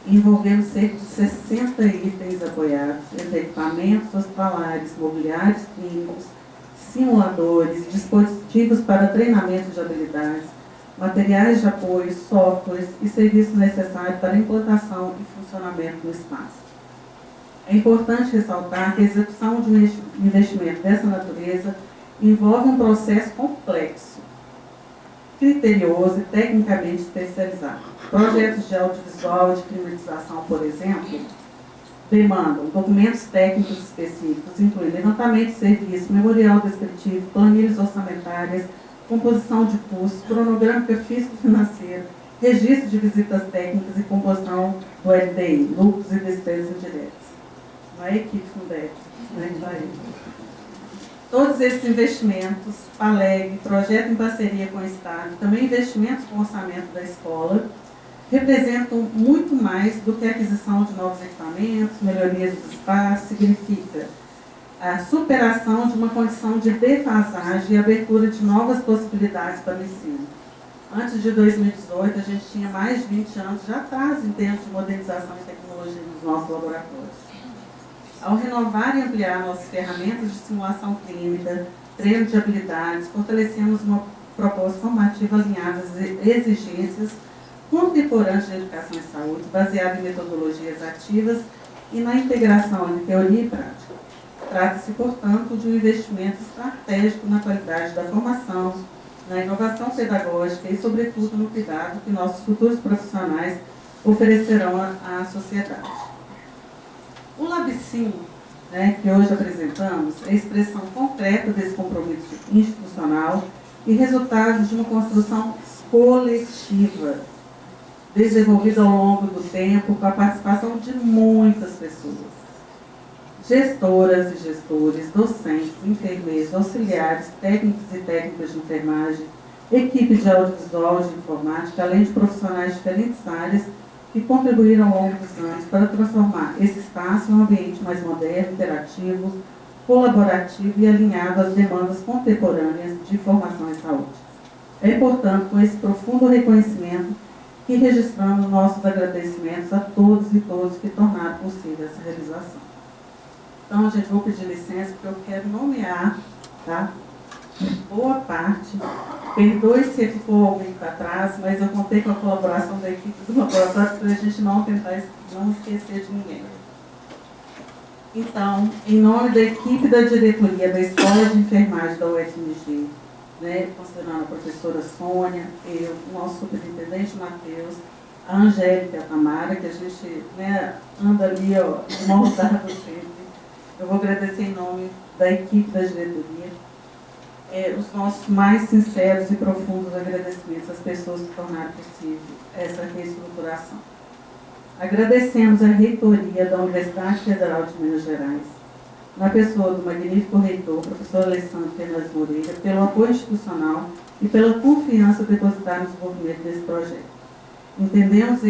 envolvendo cerca de 60 itens apoiados entre equipamentos hospitalares, mobiliários clínicos, simuladores, dispositivos para treinamento de habilidades, materiais de apoio, softwares e serviços necessários para a implantação e funcionamento do espaço. É importante ressaltar que a execução de um investimento dessa natureza envolve um processo complexo, criterioso e tecnicamente especializado. Projetos de audiovisual e de climatização, por exemplo, demandam documentos técnicos específicos, incluindo levantamento de serviço, memorial descritivo, planilhas orçamentárias, composição de custos, cronograma físico-financeiro, registro de visitas técnicas e composição do LDI, lucros e despesas indiretas. Não é equipe Fundeb, né? Todos esses investimentos, PALEG, projeto em parceria com o Estado, também investimentos com orçamento da escola, representam muito mais do que a aquisição de novos equipamentos, melhorias do espaço, significa a superação de uma condição de defasagem e abertura de novas possibilidades para o ensino. Antes de 2018, a gente tinha mais de 20 anos já atrás em termos de modernização e tecnologia nos nossos laboratórios. Ao renovar e ampliar nossas ferramentas de simulação clínica, treino de habilidades, fortalecemos uma proposta formativa alinhada às exigências contemporâneas de educação e saúde, baseada em metodologias ativas e na integração de teoria e prática. Trata-se, portanto, de um investimento estratégico na qualidade da formação, na inovação pedagógica e, sobretudo, no cuidado que nossos futuros profissionais oferecerão à sociedade. O LabCim, né, que hoje apresentamos, é a expressão concreta desse compromisso institucional e resultado de uma construção coletiva, desenvolvida ao longo do tempo com a participação de muitas pessoas. Gestoras e gestores, docentes, enfermeiros, auxiliares, técnicos e técnicas de enfermagem, equipe de audiovisual e de informática, além de profissionais de diferentes áreas que contribuíram ao longo dos anos para transformar esse espaço em um ambiente mais moderno, interativo, colaborativo e alinhado às demandas contemporâneas de formação em saúde. É, portanto, com esse profundo reconhecimento que registramos nossos agradecimentos a todos e todas que tornaram possível essa realização. Então, gente, vou pedir licença porque eu quero nomear, tá? Boa parte. Perdoe se ficou alguém para trás, mas eu contei com a colaboração da equipe do laboratório para a gente não esquecer de ninguém. Então, em nome da equipe da diretoria da Escola de Enfermagem da UFMG, né, considerando a professora Sônia, eu, o nosso superintendente Matheus, a Angélica e a Tamara, que a gente, né, anda ali, ó, de mãos dadas sempre. Eu vou agradecer em nome da equipe da diretoria os nossos mais sinceros e profundos agradecimentos às pessoas que tornaram possível essa reestruturação. Agradecemos a reitoria da Universidade Federal de Minas Gerais, na pessoa do magnífico reitor, professor Alessandro Fernandes Moreira, pelo apoio institucional e pela confiança depositada no desenvolvimento desse projeto. Estendemos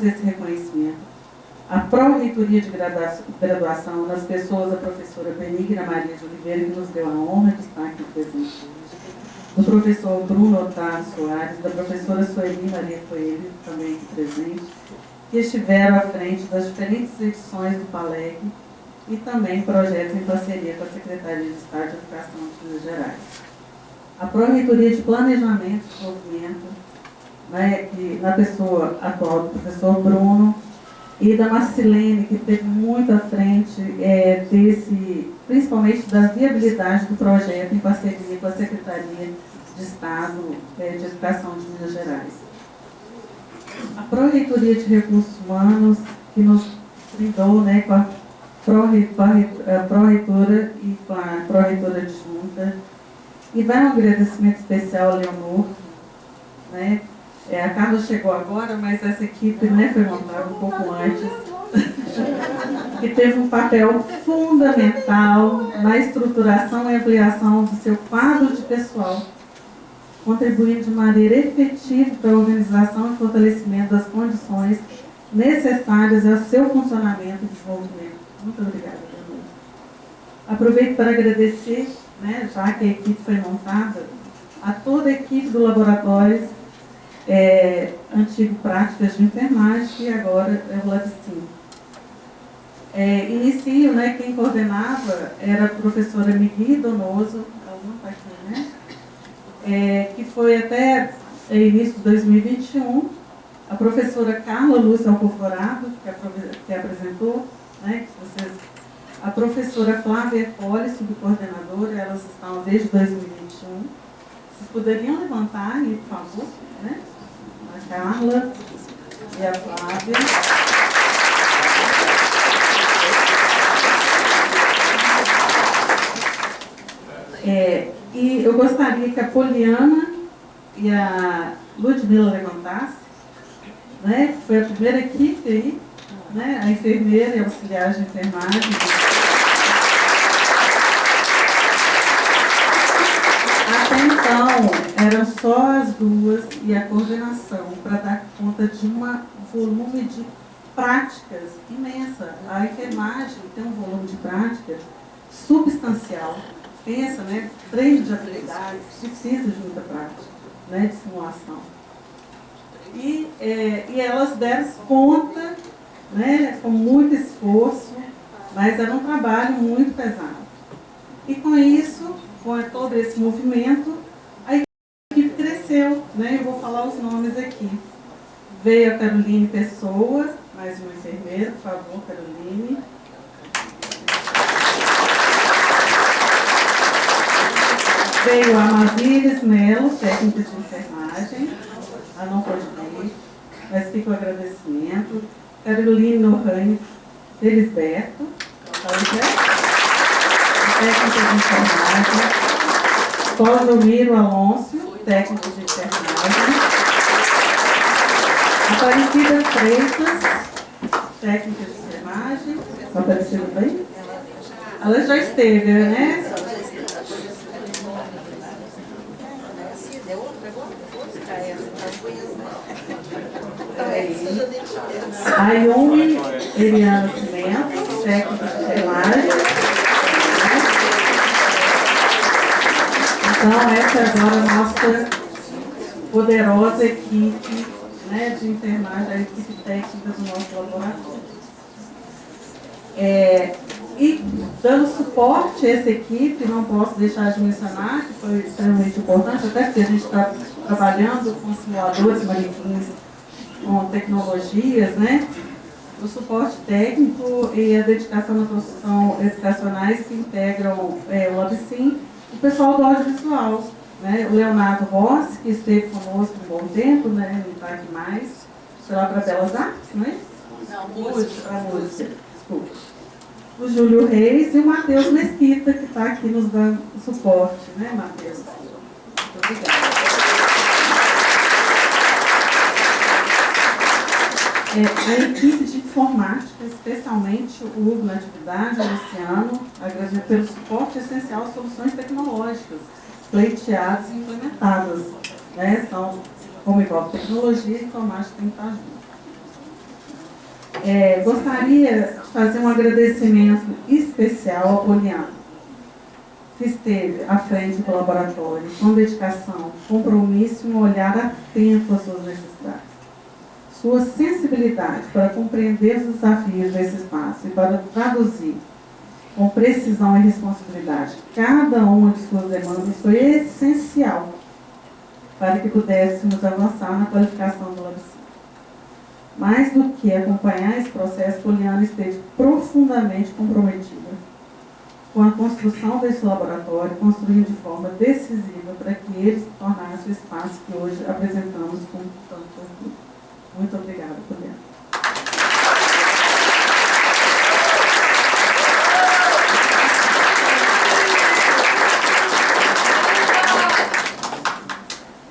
esse reconhecimento à pró-reitoria de graduação, nas pessoas da professora Benigna Maria de Oliveira, que nos deu a honra de estar aqui presente, do professor Bruno Otávio Soares, da professora Sueli Maria Coelho, também aqui presente, que estiveram à frente das diferentes edições do PALEG e também projetos em parceria com a Secretaria de Estado de Educação de Minas Gerais. A Pró-Reitoria de Planejamento e Desenvolvimento, né, que, na pessoa atual do professor Bruno, e da Marcilene, que esteve muito à frente principalmente da viabilidade do projeto em parceria com a Secretaria de Estado de Educação de Minas Gerais. A Pró-Reitoria de Recursos Humanos, que nos brindou, né, com a pró-reitora e com a pró-reitora adjunta. E vai um agradecimento especial a Leonor, né? A Carla chegou agora, mas essa equipe, né, foi montada um pouco antes, que teve um papel fundamental na estruturação e ampliação do seu quadro de pessoal, contribuindo de maneira efetiva para a organização e fortalecimento das condições necessárias ao seu funcionamento e desenvolvimento. Muito obrigada, Leonor. Aproveito para agradecer, né, já que a equipe foi montada, a toda a equipe do laboratório antigo Práticas de Enfermagem, que agora é o LabCim. Inicio, né, quem coordenava era a professora Migui Donoso, ela não está aqui, né? Que foi até início de 2021, a professora Carla Lúcia Alcoforado, que apresentou, né, a professora Flávia Poli, subcoordenadora, elas estão desde 2021. Vocês poderiam levantar aí, por favor, né? A Carla e a Flávia. E eu gostaria que a Poliana e a Ludmila levantassem, né? Foi a primeira equipe aí, né? A enfermeira e auxiliar de enfermagem. Até então, eram só as duas e a coordenação para dar conta de um volume de práticas imensa. A enfermagem tem um volume de práticas substancial. Pensa, né? Treino de habilidades, precisa de muita prática, né? De simulação. E elas deram conta, né? Com muito esforço, mas era um trabalho muito pesado. E com isso, com todo esse movimento, a equipe cresceu, né? Eu vou falar os nomes aqui. Veio a Caroline Pessoa, mais uma enfermeira, por favor, Caroline. Veio a Amazilis Melo, técnica de enfermagem. Ela não pode vir, mas fica o agradecimento. Caroline Nohane Felisberto, técnica de enfermagem. Clodomiro Alonso, técnico de enfermagem. Aparecida Freitas, técnica de enfermagem. Está aparecendo bem? Ela já esteve, né? A Yumi Eliana Cimento, técnica de enfermagem. Então, essa é agora a nossa poderosa equipe, né, de enfermagem, a equipe técnica do nosso laboratório. E dando suporte a essa equipe, não posso deixar de mencionar, que foi extremamente importante, até porque a gente está trabalhando com simuladores, manequins, com tecnologias, né? O suporte técnico e a dedicação na produção educacionais que integram o LabSim, o pessoal do audiovisual, né? O Leonardo Rossi, que esteve conosco um bom tempo, né? Não está aqui mais, será para Belas Artes, não é? Não, música. Para música, desculpa. O Júlio Reis e o Matheus Mesquita, que está aqui nos dando suporte, né, Matheus? Muito obrigada. A equipe de informática, especialmente o Hugo na atividade, o Luciano, agradecer pelo suporte essencial às soluções tecnológicas, pleiteadas e implementadas. Né? Então, como envolve tecnologia, a informática tem que estar junto. Gostaria de fazer um agradecimento especial ao Poliano, que esteve à frente do laboratório com dedicação, compromisso e um olhar atento às suas necessidades. Sua sensibilidade para compreender os desafios desse espaço e para traduzir com precisão e responsabilidade cada uma de suas demandas foi essencial para que pudéssemos avançar na qualificação do LabSim. Mais do que acompanhar esse processo, Poliana esteve profundamente comprometida com a construção desse laboratório, construindo de forma decisiva para que ele se tornasse o espaço que hoje apresentamos com tanto orgulho. Muito obrigada, Poliana.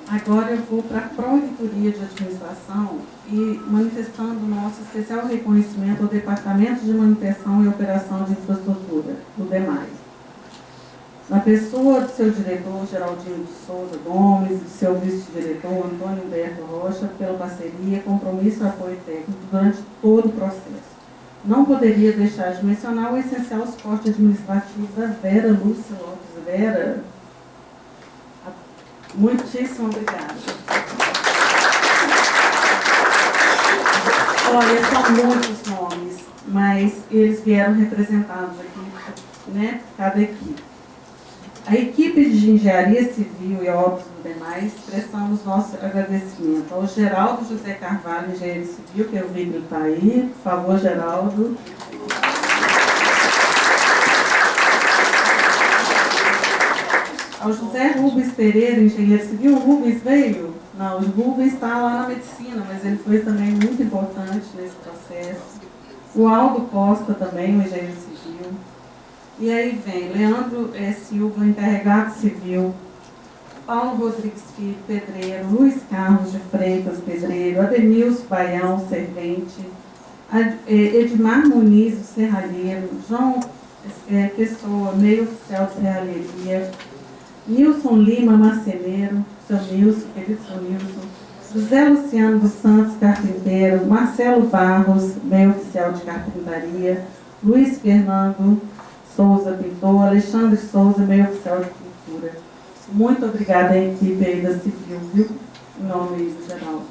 Agora eu vou para a Pró-Reitoria de Administração e manifestando o nosso especial reconhecimento ao Departamento de Manutenção e Operação de Infraestrutura, do DEMAI. Na pessoa do seu diretor, Geraldinho de Souza Gomes, e do seu vice-diretor, Antônio Humberto Rocha, pela parceria, compromisso e apoio técnico durante todo o processo. Não poderia deixar de mencionar o essencial suporte administrativo da Vera Lúcia Lopes. Vera, muitíssimo obrigada. Olha, são muitos nomes, mas eles vieram representados aqui, né, cada equipe. A equipe de engenharia civil e obras do demais, expressamos nosso agradecimento ao Geraldo José Carvalho, engenheiro civil, que eu vi que está aí. Por favor, Geraldo. Ao José Rubens Pereira, engenheiro civil. O Rubens veio? Não, o Rubens está lá na medicina, mas ele foi também muito importante nesse processo. O Aldo Costa também, o engenheiro civil. E aí vem Leandro Silva, encarregado civil, Paulo Rodrigues Filho, pedreiro, Luiz Carlos de Freitas, pedreiro, Ademilson Baião, servente, Edmar Muniz, serralheiro, João Pessoa, meio oficial de serralheria, Nilson Lima, marceneiro, seu Nilson, querido seu Nilson, José Luciano dos Santos, carpinteiro, Marcelo Barros, meio oficial de carpintaria, Luiz Fernando Souza, pintor, Alexandre Souza, meio oficial de cultura. Muito obrigada à equipe aí da Civil, viu? Em nome do geral.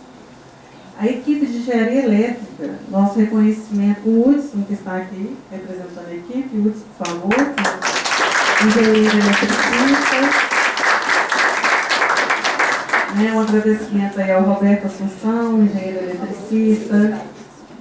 A equipe de engenharia elétrica, nosso reconhecimento, o Hudson, que está aqui representando a equipe, Hudson, por favor, engenheiro eletricista. Um agradecimento aí ao Roberto Assunção, engenheiro eletricista,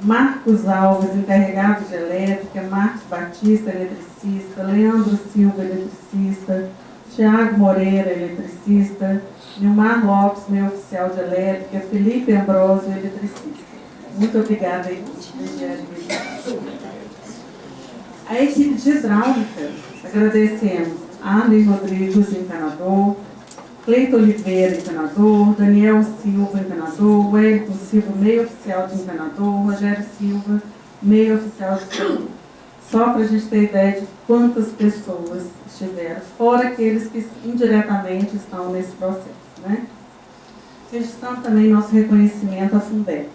Marcos Alves, encarregado de elétrica, Marcos Batista, eletricista, Leandro Silva, eletricista, Tiago Moreira, eletricista, Nilmar Lopes, meu oficial de elétrica, Felipe Ambrosio, eletricista. Muito obrigada, equipe. A equipe de hidráulica, agradecemos a Arley Rodrigues, encanador, Cleito Oliveira, encanador, Daniel Silva, encanador, Wellington Silva, meio oficial de encanador, Rogério Silva, meio oficial de encanador. Só para a gente ter ideia de quantas pessoas estiveram, fora aqueles que indiretamente estão nesse processo, né? Registrando também nosso reconhecimento à Fundep,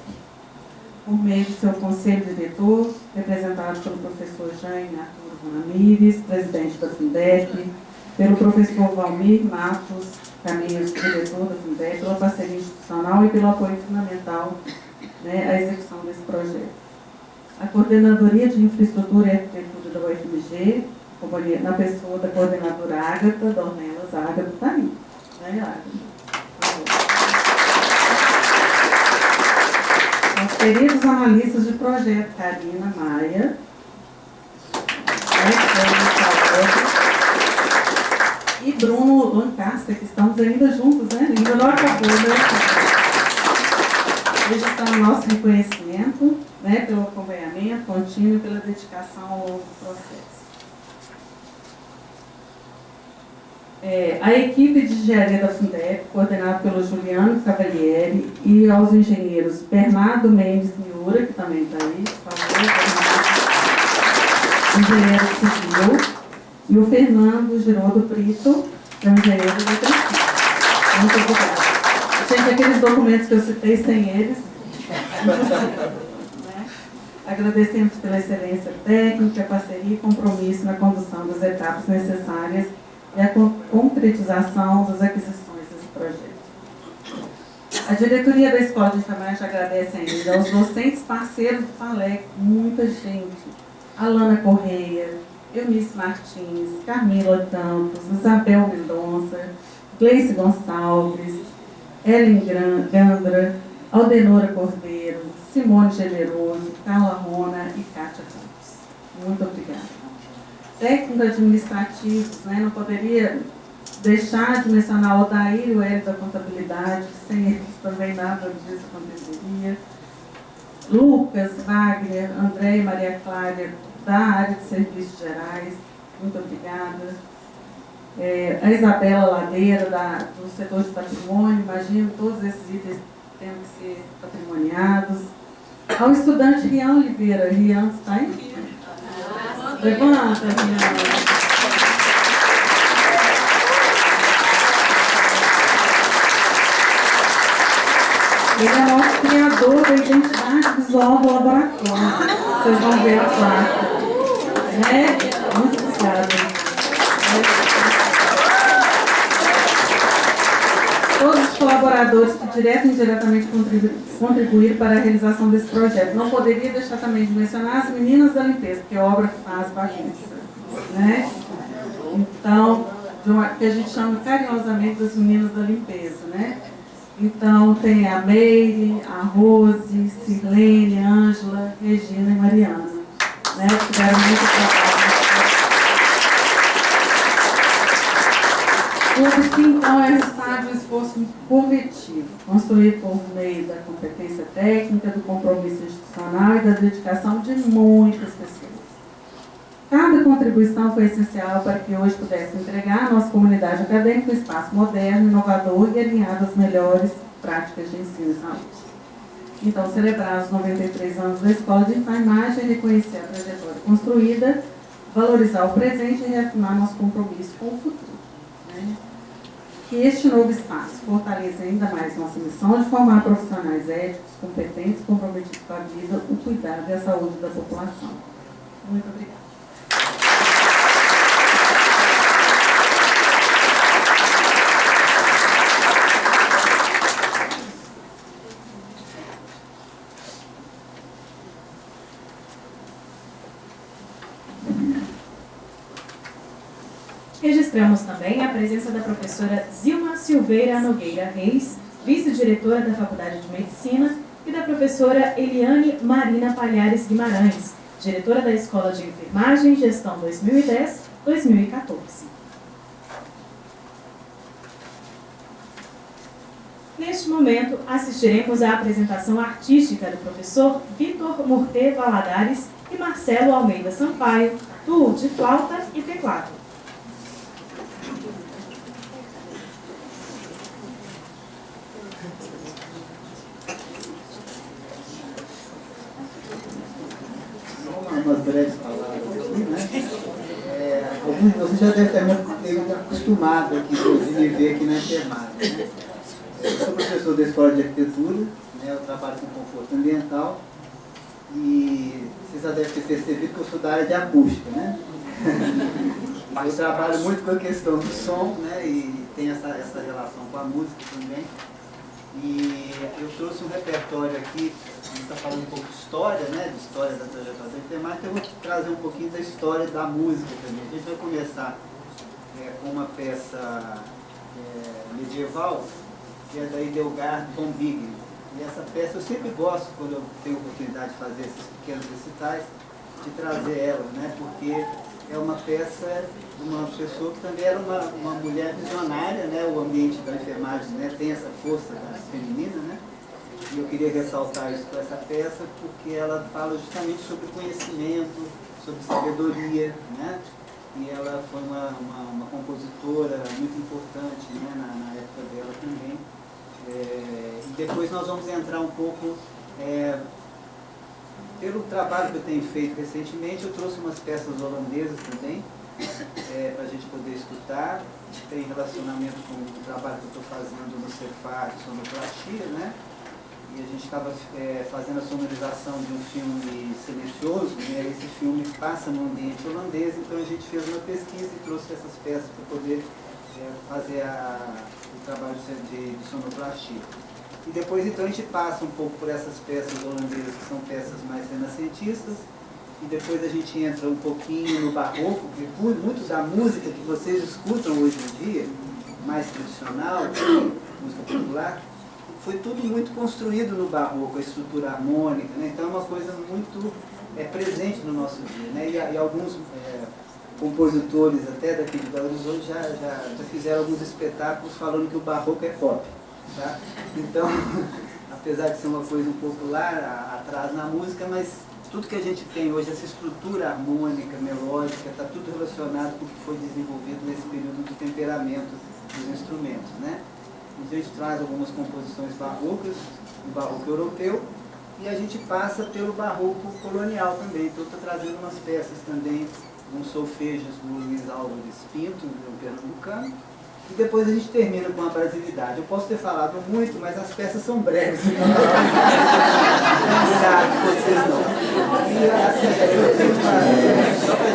por meio do seu conselho diretor, representado pelo professor Jaime Arturo Ramírez, presidente da Fundep, pelo professor Valmir Matos Caminhos, diretor da Fundeb, pela parceria institucional e pelo apoio fundamental, né, à execução desse projeto. A Coordenadoria de Infraestrutura e Arquitetura da UFMG, na pessoa da coordenadora Ágata Dornelas. A Ágata está aí, né, Ágata? Os queridos analistas de projeto, Karina Maia, e Bruno Lancaster, que estamos ainda juntos, né? Ainda não acabou, né? Registrando o nosso reconhecimento, né, pelo acompanhamento contínuo e pela dedicação ao longo do processo. A equipe de engenharia da Fundeb, coordenada pelo Juliano Cavalieri, e aos engenheiros Bernardo Mendes Miura, que também está aí, por favor, engenheiro civil, e o Fernando Girodo Brito, que é um engenheiro eletricista. Muito obrigada. Gente, aqueles documentos que eu citei sem eles, né? Agradecemos pela excelência técnica, parceria e compromisso na condução das etapas necessárias e a concretização das aquisições desse projeto. A diretoria da Escola de Enfermagem agradece ainda aos docentes parceiros do FALEC, muita gente: Alana Correia, Eunice Martins, Camila Campos, Isabel Mendonça, Gleice Gonçalves, Ellen Gandra, Aldenora Cordeiro, Simone Generoso, Carla Rona e Kátia Campos. Muito obrigada. Técnicos administrativos, né, não poderia deixar de mencionar o Odair e o Hélio da contabilidade, sem eles também nada disso aconteceria. Lucas, Wagner, André e Maria Clara, da área de serviços gerais, muito obrigada. A Isabela Ladeira, do setor de patrimônio, imagino todos esses itens tendo que ser patrimoniados. Ao estudante Rian Oliveira. Rian, está aí? Levanta, Rian. Ele é nosso criador da identidade visual do laboratório. Vocês vão ver a placa. Muito obrigada. Todos os colaboradores que direto e indiretamente contribuíram para a realização desse projeto. Não poderia deixar também de mencionar as meninas da limpeza, porque a obra faz bagunça, né? Então, que a gente chama carinhosamente das meninas da limpeza, né? Então, tem a Meire, a Rose, Sirlene, Ângela, Regina e Mariana, né? Que tiveram muito trabalho. Tudo sim, então, é resultado do esforço coletivo, construído por meio da competência técnica, do compromisso institucional e da dedicação de muitas pessoas. Cada contribuição foi essencial para que hoje pudéssemos entregar à nossa comunidade acadêmica um espaço moderno, inovador e alinhado às melhores práticas de ensino e saúde. Então, celebrar os 93 anos da Escola de Enfermagem, reconhecer a trajetória construída, valorizar o presente e reafirmar nosso compromisso com o futuro, né? Que este novo espaço fortaleça ainda mais nossa missão de formar profissionais éticos, competentes, comprometidos com a vida, o cuidado e a saúde da população. Muito obrigada. Registramos também a presença da professora Zilma Silveira Nogueira Reis, vice-diretora da Faculdade de Medicina, e da professora Eliane Marina Palhares Guimarães, diretora da Escola de Enfermagem, gestão 2010-2014. Neste momento, assistiremos à apresentação artística do professor Vitor Murtê Valadares e Marcelo Almeida Sampaio, duo de flauta e teclado. Umas breves palavras aqui, né? Alguns de vocês já devem ter acostumado aqui, inclusive, me ver aqui na enfermagem, né? Eu sou professor da Escola de Arquitetura, né? Eu trabalho com conforto ambiental e vocês já devem ter percebido que eu sou da área de acústica, né? Eu trabalho muito com a questão do som, né, e tem essa relação com a música também. E eu trouxe um repertório aqui, a gente está falando um pouco de história, né, de história da trajetória da enfermagem, então eu vou trazer um pouquinho da história da música também. A gente vai começar com uma peça medieval, que é da Edelgard von Bingen. E essa peça eu sempre gosto, quando eu tenho oportunidade de fazer esses pequenos recitais, de trazer ela, né, porque é uma peça de uma pessoa que também era uma mulher visionária, né, o ambiente da enfermagem, né, tem essa força feminina, né, e eu queria ressaltar isso com essa peça porque ela fala justamente sobre conhecimento, sobre sabedoria, né, e ela foi uma compositora muito importante, né, na época dela também. E depois nós vamos entrar um pouco, pelo trabalho que eu tenho feito recentemente, eu trouxe umas peças holandesas também, para a gente poder escutar, tem relacionamento com o trabalho que eu estou fazendo no Cefar de sonoplastia, né? E a gente estava fazendo a sonorização de um filme silencioso, né? Esse filme passa no ambiente holandês, então a gente fez uma pesquisa e trouxe essas peças para poder fazer o trabalho de sonoplastia. E depois então a gente passa um pouco por essas peças holandesas, que são peças mais renascentistas, e depois a gente entra um pouquinho no barroco, porque muito da música que vocês escutam hoje em dia, mais tradicional, música popular, foi tudo muito construído no barroco, a estrutura harmônica, né? Então é uma coisa muito presente no nosso dia, né? E alguns compositores até daqui de Belo Horizonte já fizeram alguns espetáculos falando que o barroco é pop. Tá? Então, apesar de ser uma coisa um pouco lá atrás na música, mas tudo que a gente tem hoje, essa estrutura harmônica, melódica, está tudo relacionado com o que foi desenvolvido nesse período do temperamento dos instrumentos, né? Então a gente traz algumas composições barrocas, do barroco europeu, e a gente passa pelo barroco colonial também. Então estou trazendo umas peças também, uns solfejos do Luiz Álvares Pinto, um pernambucano, e depois a gente termina com a brasilidade. Eu posso ter falado muito, mas as peças são breves, então não vocês não. E assim, só para a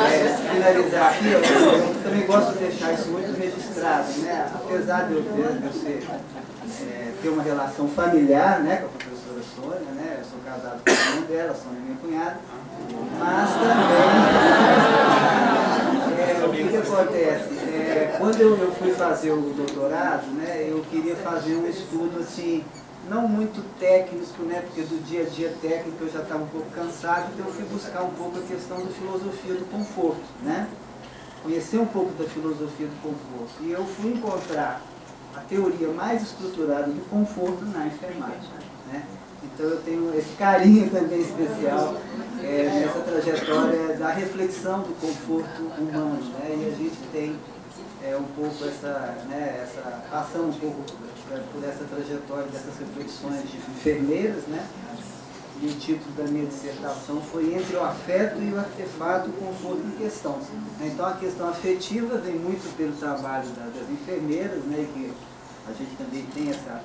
gente finalizar aqui, eu também gosto de deixar isso muito registrado, né? Apesar de eu ter uma relação familiar, né, com a professora Sônia, né? Eu sou casado com a irmã dela, a Sônia é minha cunhada, mas também o que acontece? Quando eu fui fazer o doutorado, né, eu queria fazer um estudo assim, não muito técnico, né, porque do dia a dia técnico eu já estava um pouco cansado, então eu fui buscar um pouco a questão da filosofia do conforto, né? Conhecer um pouco da filosofia do conforto. E eu fui encontrar a teoria mais estruturada do conforto na enfermagem, né? Então eu tenho esse carinho também especial nessa trajetória da reflexão do conforto humano, né? E a gente tem um pouco passando um pouco por essa trajetória dessas reflexões de enfermeiras, né? E o título da minha dissertação foi Entre o Afeto e o Artefato, o Conforto em Questão. Então a questão afetiva vem muito pelo trabalho das enfermeiras, né? Que a gente também tem essa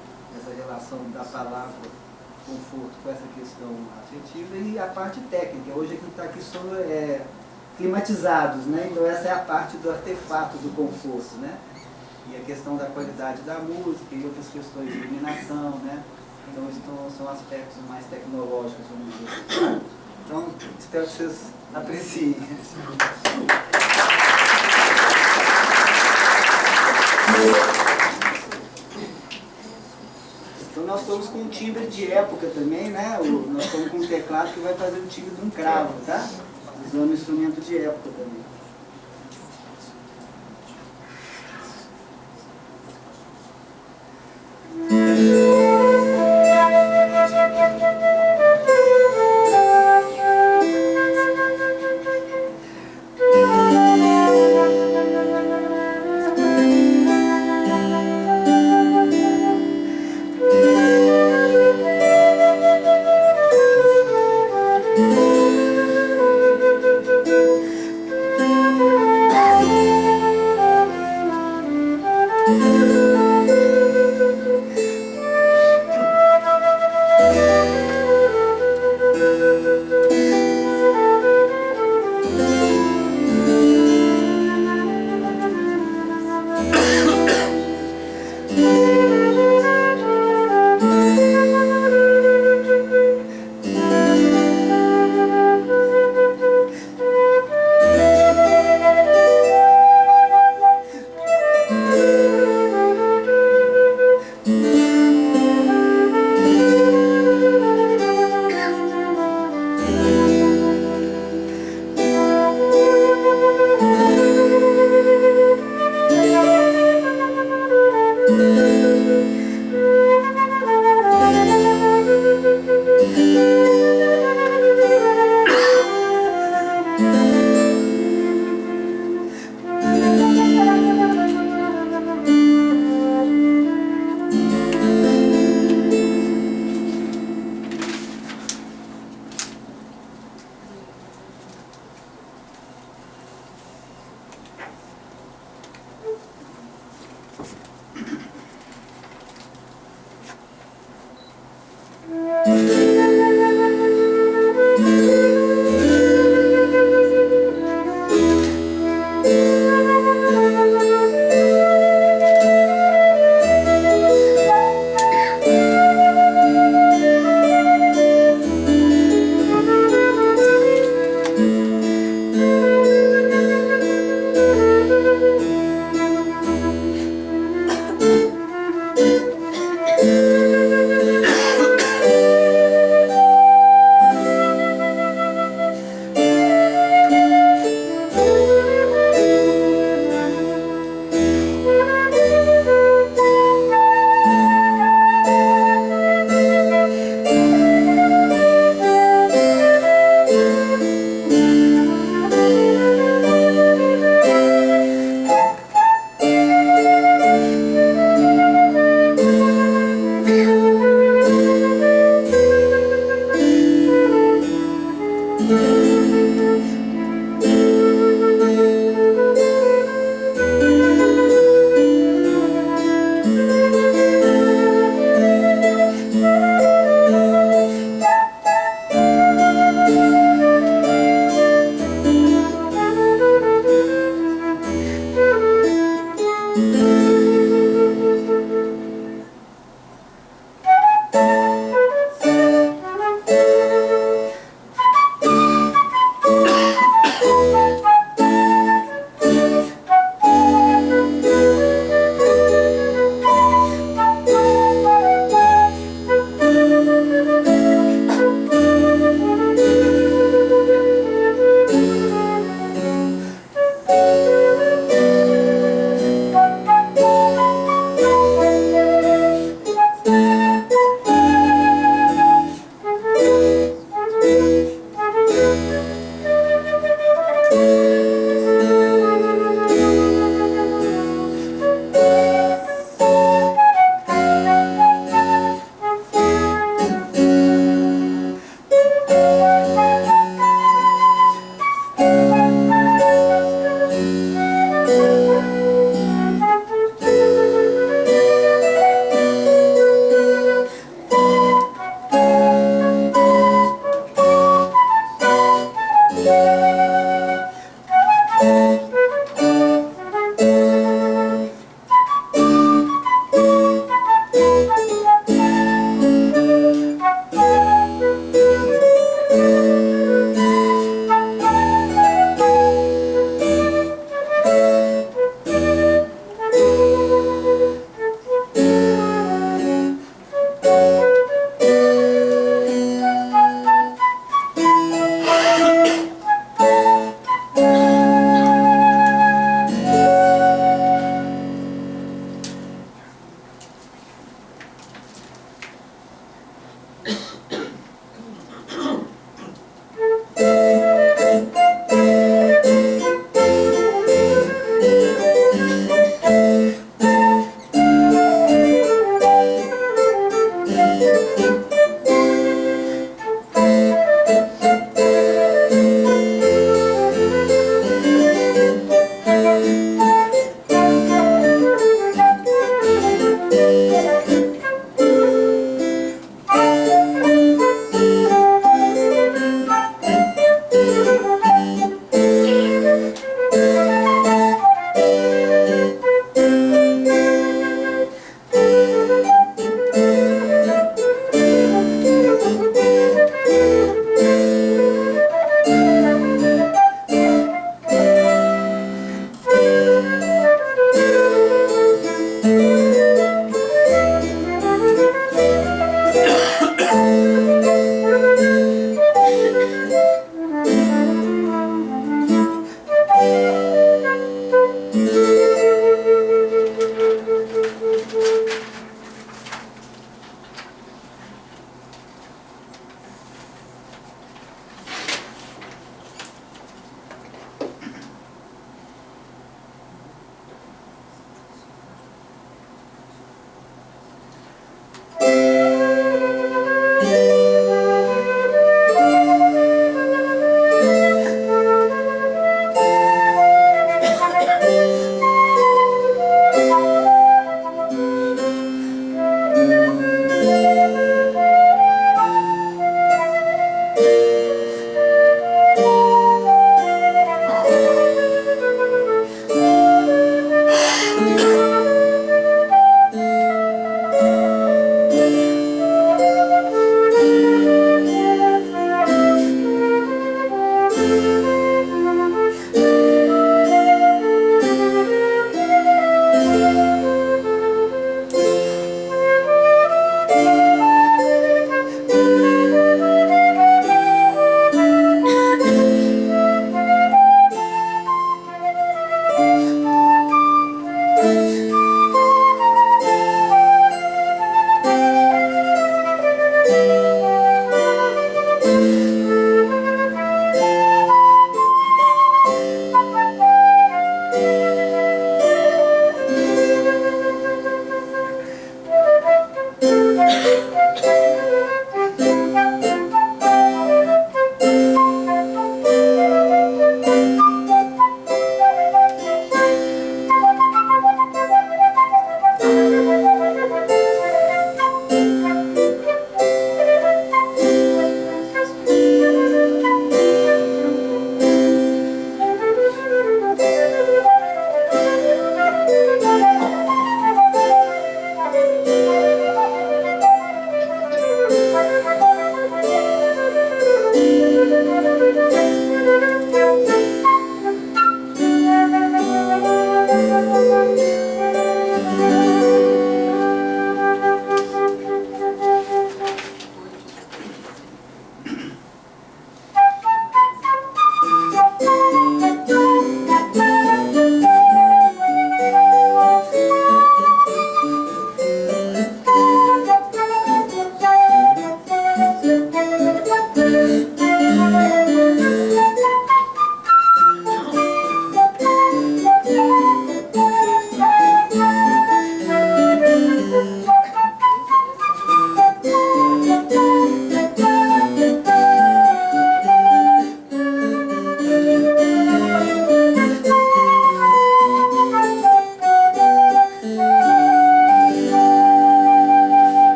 relação da palavra conforto com essa questão afetiva, e a parte técnica. Hoje a gente está aqui só climatizados, né? Então essa é a parte do artefato do conforto, né? E a questão da qualidade da música e outras questões de iluminação, né? Então são aspectos mais tecnológicos, vamos dizer. Então espero que vocês apreciem. Então nós estamos com um timbre de época também, né? Nós estamos com um teclado que vai fazer o timbre de um cravo, tá? Usando um instrumento de época também.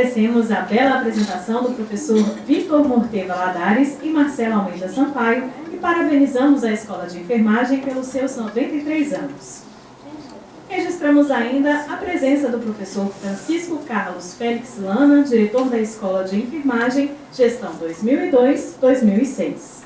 agradecemos a bela apresentação do professor Vitor Morte Valadares e Marcela Almeida Sampaio e parabenizamos a Escola de Enfermagem pelos seus 93 anos. Registramos ainda a presença do professor Francisco Carlos Félix Lana, diretor da Escola de Enfermagem, gestão 2002-2006.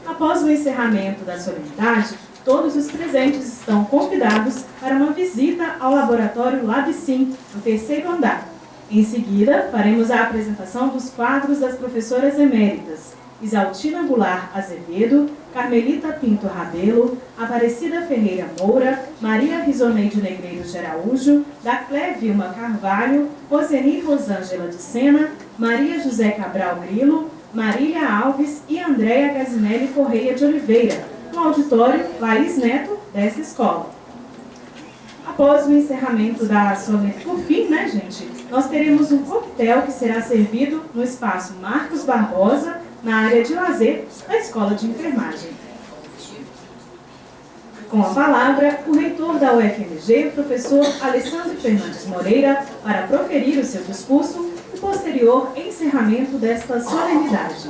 Após o encerramento da solenidade, todos os presentes estão convidados para uma visita ao laboratório LabSim, no 3º andar. Em seguida, faremos a apresentação dos quadros das professoras eméritas Isaltina Goulart Azevedo, Carmelita Pinto Rabelo, Aparecida Ferreira Moura, Maria Rizoneide Negreiros de Araújo, Daclé Vilma Carvalho, Roseni Rosângela de Sena, Maria José Cabral Grilo, Marília Alves e Andréia Gazinelli Correia de Oliveira, no auditório Laís Neto dessa escola. Após o encerramento da solenidade, por fim, né, gente, nós teremos um coquetel que será servido no espaço Marcos Barbosa, na área de lazer da Escola de Enfermagem. Com a palavra, o reitor da UFMG, o professor Alessandro Fernandes Moreira, para proferir o seu discurso e posterior encerramento desta solenidade.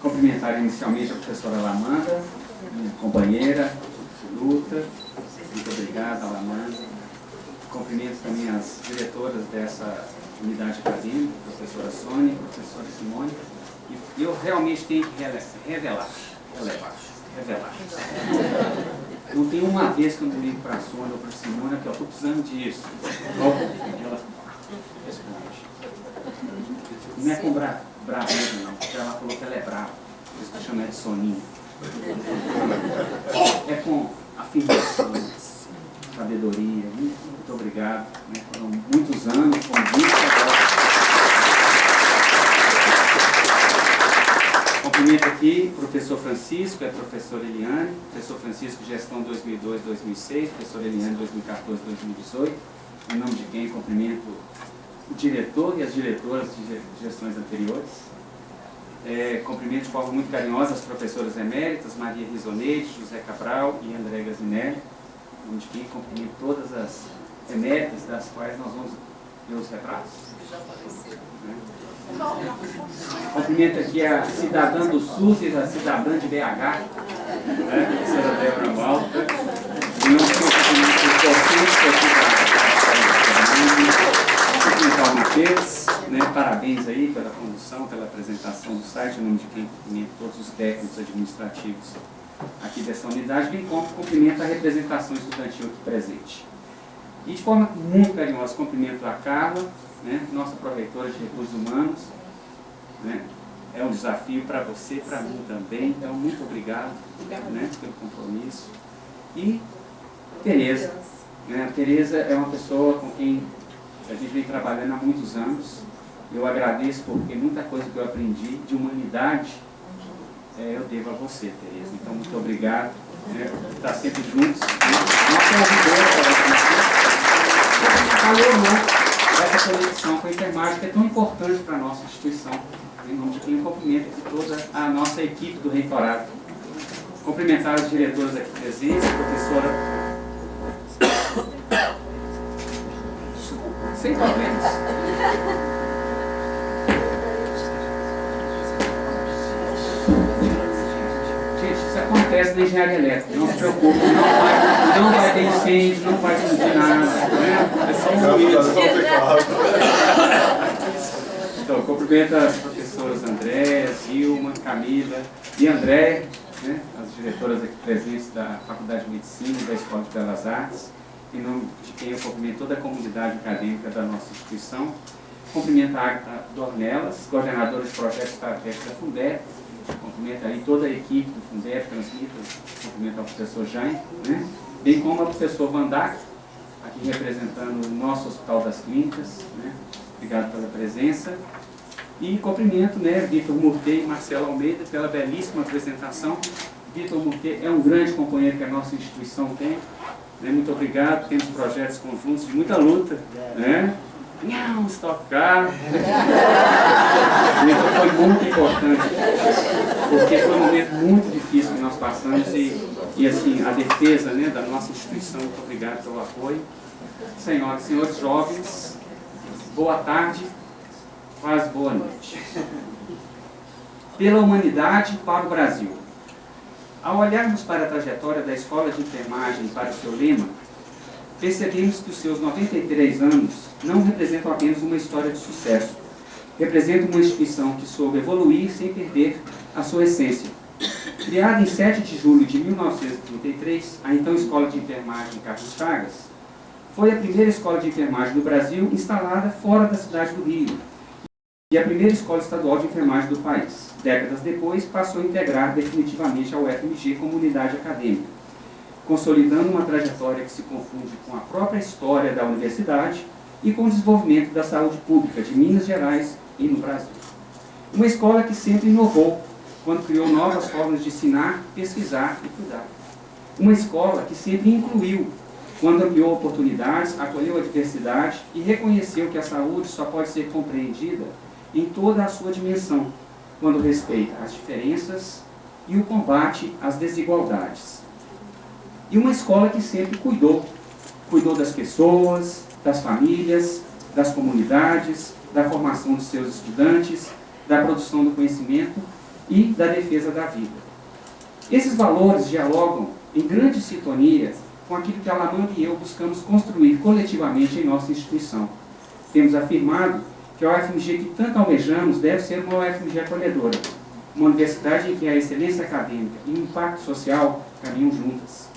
Cumprimentar inicialmente a professora Alamanda, minha companheira de luta. Muito obrigado, Alamanda. Cumprimento também as diretoras dessa unidade acadêmica, a professora Sônia e a professora Simone. E eu realmente tenho que revelar. Não tem uma vez que eu não ligo para a Sônia ou para a Simone que eu estou precisando disso. Ela responde. Não é com braveza, não, porque ela falou que ela é brava, por isso que eu chamo ela de Soninha. É com afirmação, sabedoria. Muito obrigado. Né? Foram muitos anos, com muita voz. Cumprimento aqui o professor Francisco, a professora Eliane, professor Francisco, gestão 2002-2006, professora Eliane, 2014-2018, em nome de quem cumprimento o diretor e as diretoras de gestões anteriores. Cumprimento de forma muito carinhosa as professoras eméritas, Maria Rizoneide, José Cabral e André Gazinelli, em nome de quem cumprimento todas as eméritas, das quais nós vamos ver os retratos. Cumprimento aqui a cidadã do SUS e a cidadã de BH, a professora Débora Malta, e não sou parabéns aí pela condução, pela apresentação do site, em nome de quem cumprimento todos os técnicos administrativos aqui dessa unidade, bem como cumprimento a representação estudantil aqui presente. E de forma muito carinhosa, cumprimento a Carla, né, nossa pró-reitora de Recursos Humanos. Né, é um desafio para você, para mim também, então muito obrigado, né, pelo compromisso. E Tereza. Né, a Tereza é uma pessoa com quem a gente vem trabalhando há muitos anos. Eu agradeço porque muita coisa que eu aprendi de humanidade eu devo a você, Tereza. Então, muito obrigado, né, por estar sempre juntos. Essa conexão com a enfermagem que é tão importante para a nossa instituição. Em nome de quem eu cumprimento toda a nossa equipe do reitorado. Cumprimentar as diretoras aqui presentes, a professora. Sem problemas. Gente, isso acontece na engenharia elétrica, não se preocupe, não vai ter incêndio, não vai fundir nada, né? É só um ruído. Então, cumprimento as professoras Andréa, Zilma, Camila e André, né? As diretoras aqui presentes da Faculdade de Medicina e da Escola de Belas Artes, em nome de quem eu cumprimento toda a comunidade acadêmica da nossa instituição. Cumprimento a Agatha Dornelas, coordenadora de projetos estratégicos da Fundeb. Cumprimento aí toda a equipe do Fundeb, transmito, cumprimento ao professor Jaime, né? Bem como ao professor Vandac, aqui representando o nosso Hospital das Clínicas, né? Obrigado pela presença. E cumprimento, né, Vitor Morte e Marcela Almeida pela belíssima apresentação Vitor Monteiro é um grande companheiro que a nossa instituição tem. Né? Muito obrigado, temos projetos conjuntos de muita luta. Né? Não, Stock Car. Vitor foi muito importante, porque foi um momento muito difícil que nós passamos e assim, a defesa, né, da nossa instituição. Muito obrigado pelo apoio. Senhoras e senhores jovens, boa tarde, quase boa noite. Pela humanidade para o Brasil. Ao olharmos para a trajetória da Escola de Enfermagem para o seu lema, percebemos que os seus 93 anos não representam apenas uma história de sucesso, representam uma instituição que soube evoluir sem perder a sua essência. Criada em 7 de julho de 1933, a então Escola de Enfermagem Carlos Chagas foi a primeira escola de enfermagem do Brasil instalada fora da cidade do Rio e a primeira escola estadual de enfermagem do país. Décadas depois, passou a integrar definitivamente a UFMG como unidade acadêmica, consolidando uma trajetória que se confunde com a própria história da universidade e com o desenvolvimento da saúde pública de Minas Gerais e no Brasil. Uma escola que sempre inovou, quando criou novas formas de ensinar, pesquisar e cuidar. Uma escola que sempre incluiu, quando ampliou oportunidades, acolheu a diversidade e reconheceu que a saúde só pode ser compreendida em toda a sua dimensão, quando respeita as diferenças e o combate às desigualdades. E uma escola que sempre cuidou das pessoas, das famílias, das comunidades, da formação de seus estudantes, da produção do conhecimento e da defesa da vida. Esses valores dialogam em grande sintonia com aquilo que a Alamanda e eu buscamos construir coletivamente em nossa instituição. Temos afirmado que a UFMG que tanto almejamos deve ser uma UFMG acolhedora, uma universidade em que a excelência acadêmica e o impacto social caminham juntas.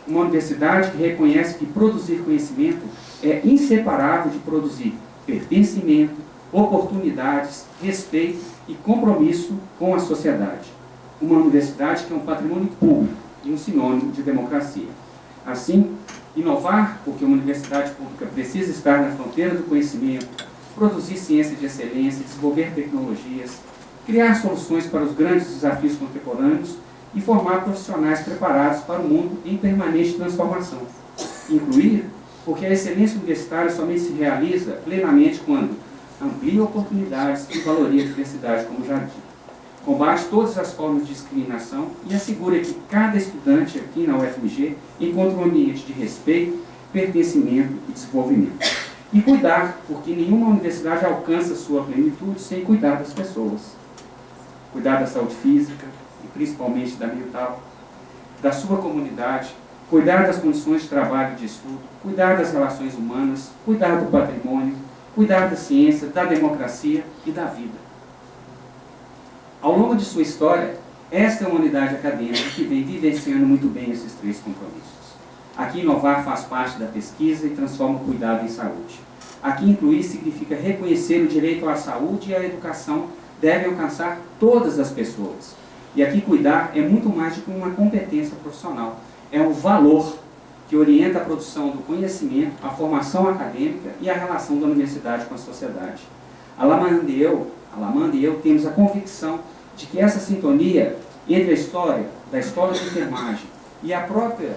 Uma universidade que reconhece que produzir conhecimento é inseparável de produzir pertencimento, oportunidades, respeito e compromisso com a sociedade. Uma universidade que é um patrimônio público e um sinônimo de democracia. Assim, inovar, porque uma universidade pública precisa estar na fronteira do conhecimento, produzir ciência de excelência, desenvolver tecnologias, criar soluções para os grandes desafios contemporâneos e formar profissionais preparados para o mundo em permanente transformação. Incluir, porque a excelência universitária somente se realiza plenamente quando amplia oportunidades e valoria a diversidade, como já disse. Combate todas as formas de discriminação e assegura que cada estudante aqui na UFMG encontre um ambiente de respeito, pertencimento e desenvolvimento. E cuidar, porque nenhuma universidade alcança sua plenitude sem cuidar das pessoas. Cuidar da saúde física, e principalmente da mental, da sua comunidade, cuidar das condições de trabalho e de estudo, cuidar das relações humanas, cuidar do patrimônio, cuidar da ciência, da democracia e da vida. Ao longo de sua história, esta é uma unidade acadêmica que vem vivenciando muito bem esses 3 compromissos. Aqui inovar faz parte da pesquisa e transforma o cuidado em saúde. Aqui incluir significa reconhecer o direito à saúde e à educação deve alcançar todas as pessoas. E aqui cuidar é muito mais do que uma competência profissional. É um valor que orienta a produção do conhecimento, a formação acadêmica e a relação da universidade com a sociedade. A Alamanda e eu temos a convicção de que essa sintonia entre a história da Escola de Enfermagem e a própria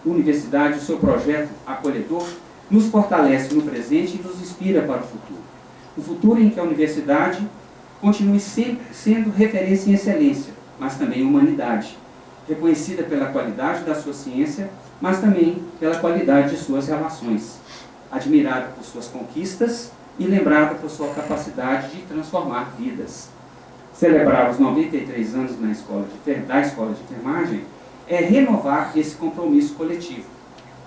universidade, o seu projeto acolhedor, nos fortalece no presente e nos inspira para o futuro. O futuro em que a universidade continue sempre sendo referência em excelência, mas também humanidade, reconhecida pela qualidade da sua ciência, mas também pela qualidade de suas relações, admirada por suas conquistas e lembrada por sua capacidade de transformar vidas. Celebrar os 93 anos da Escola de Enfermagem é renovar esse compromisso coletivo.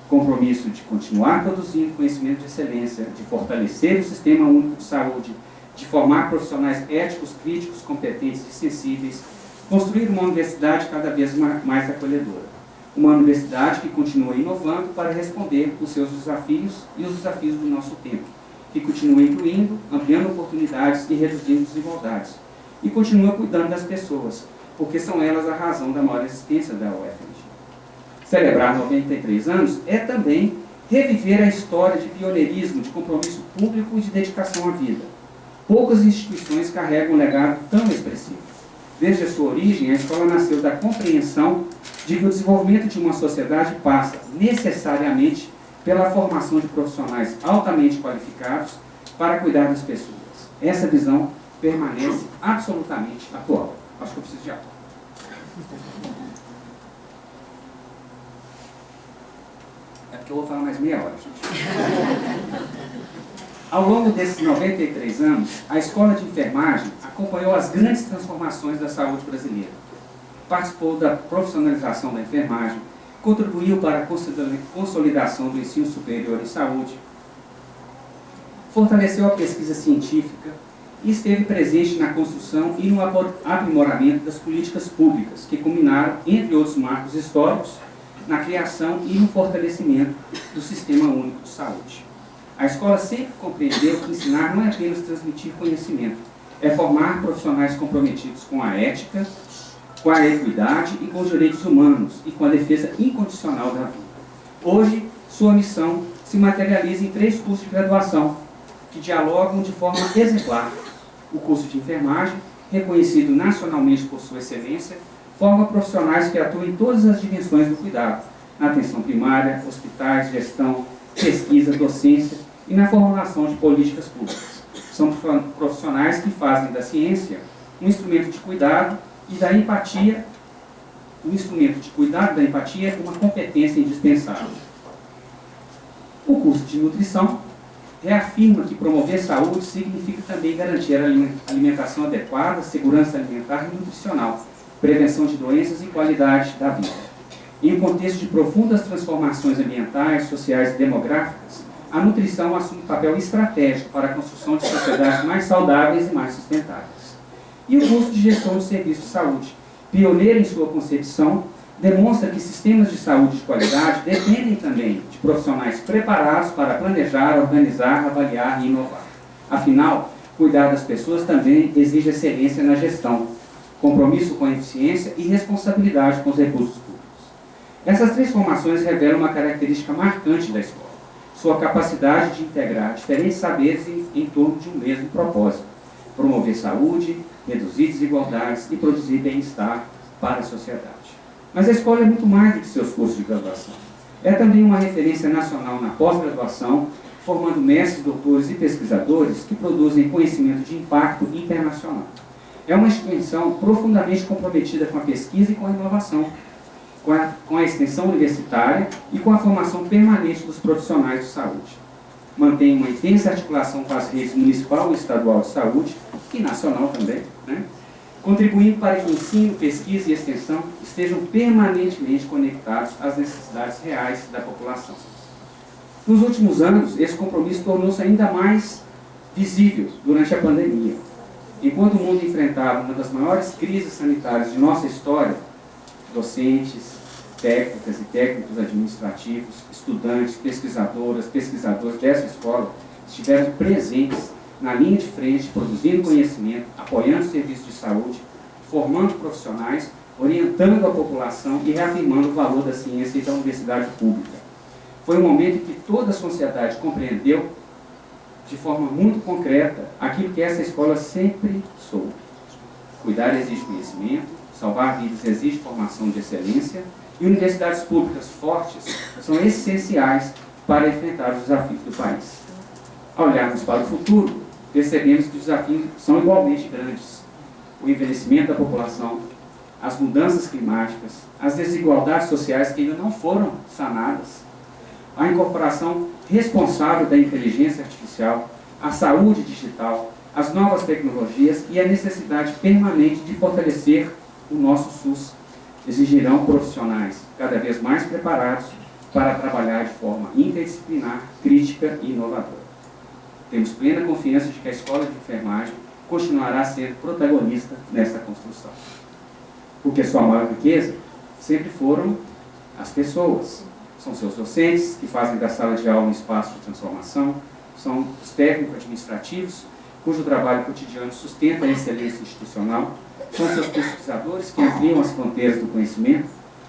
Compromisso de continuar produzindo conhecimento de excelência, de fortalecer o Sistema Único de Saúde, de formar profissionais éticos, críticos, competentes e sensíveis, construir uma universidade cada vez mais acolhedora. Uma universidade que continua inovando para responder os seus desafios e os desafios do nosso tempo, que continua incluindo, ampliando oportunidades e reduzindo desigualdades, e continua cuidando das pessoas, porque são elas a razão da maior existência da UFMG. Celebrar 93 anos é também reviver a história de pioneirismo, de compromisso público e de dedicação à vida. Poucas instituições carregam um legado tão expressivo. Desde a sua origem, a escola nasceu da compreensão de que o desenvolvimento de uma sociedade passa necessariamente pela formação de profissionais altamente qualificados para cuidar das pessoas. Essa visão permanece absolutamente atual. Acho que eu preciso de água. É porque eu vou falar mais meia hora, gente. Ao longo desses 93 anos, a Escola de Enfermagem acompanhou as grandes transformações da saúde brasileira. Participou da profissionalização da enfermagem, contribuiu para a consolidação do ensino superior em saúde, fortaleceu a pesquisa científica e esteve presente na construção e no aprimoramento das políticas públicas, que culminaram, entre outros marcos históricos, na criação e no fortalecimento do Sistema Único de Saúde. A escola sempre compreendeu que ensinar não é apenas transmitir conhecimento, é formar profissionais comprometidos com a ética, com a equidade e com os direitos humanos e com a defesa incondicional da vida. Hoje, sua missão se materializa em 3 cursos de graduação, que dialogam de forma exemplar. O curso de enfermagem, reconhecido nacionalmente por sua excelência, forma profissionais que atuam em todas as dimensões do cuidado, na atenção primária, hospitais, gestão, pesquisa, docência e na formulação de políticas públicas. São profissionais que fazem da ciência um instrumento de cuidado e da empatia, o instrumento de cuidado da empatia é uma competência indispensável. O curso de nutrição reafirma que promover saúde significa também garantir a alimentação adequada, segurança alimentar e nutricional, prevenção de doenças e qualidade da vida. Em um contexto de profundas transformações ambientais, sociais e demográficas, a nutrição assume um papel estratégico para a construção de sociedades mais saudáveis e mais sustentáveis. E o curso de gestão de serviços de saúde, pioneiro em sua concepção, demonstra que sistemas de saúde de qualidade dependem também de profissionais preparados para planejar, organizar, avaliar e inovar. Afinal, cuidar das pessoas também exige excelência na gestão, compromisso com a eficiência e responsabilidade com os recursos públicos. Essas 3 formações revelam uma característica marcante da escola, sua capacidade de integrar diferentes saberes em torno de um mesmo propósito: promover saúde, reduzir desigualdades e produzir bem-estar para a sociedade. Mas a escola é muito mais do que seus cursos de graduação. É também uma referência nacional na pós-graduação, formando mestres, doutores e pesquisadores que produzem conhecimento de impacto internacional. É uma instituição profundamente comprometida com a pesquisa e com a inovação, com a extensão universitária e com a formação permanente dos profissionais de saúde. Mantém uma intensa articulação com as redes municipal e estadual de saúde, e nacional também, contribuindo para que ensino, pesquisa e extensão estejam permanentemente conectados às necessidades reais da população. Nos últimos anos, esse compromisso tornou-se ainda mais visível durante a pandemia. Enquanto o mundo enfrentava uma das maiores crises sanitárias de nossa história, docentes, técnicas e técnicos administrativos, estudantes, pesquisadoras, pesquisadores dessa escola estiveram presentes na linha de frente, produzindo conhecimento, apoiando o serviço de saúde, formando profissionais, orientando a população e reafirmando o valor da ciência e da universidade pública. Foi um momento em que toda a sociedade compreendeu, de forma muito concreta, aquilo que essa escola sempre soube. Cuidar exige conhecimento, salvar vidas exige formação de excelência, e universidades públicas fortes são essenciais para enfrentar os desafios do país. Ao olharmos para o futuro, percebemos que os desafios são igualmente grandes. O envelhecimento da população, as mudanças climáticas, as desigualdades sociais que ainda não foram sanadas, a incorporação responsável da inteligência artificial, a saúde digital, as novas tecnologias e a necessidade permanente de fortalecer o nosso SUS exigirão profissionais cada vez mais preparados para trabalhar de forma interdisciplinar, crítica e inovadora. Temos plena confiança de que a Escola de Enfermagem continuará sendo protagonista nesta construção. Porque sua maior riqueza sempre foram as pessoas. São seus docentes, que fazem da sala de aula um espaço de transformação, são os técnicos administrativos, cujo trabalho cotidiano sustenta a excelência institucional, são seus pesquisadores que ampliam as fronteiras do conhecimento,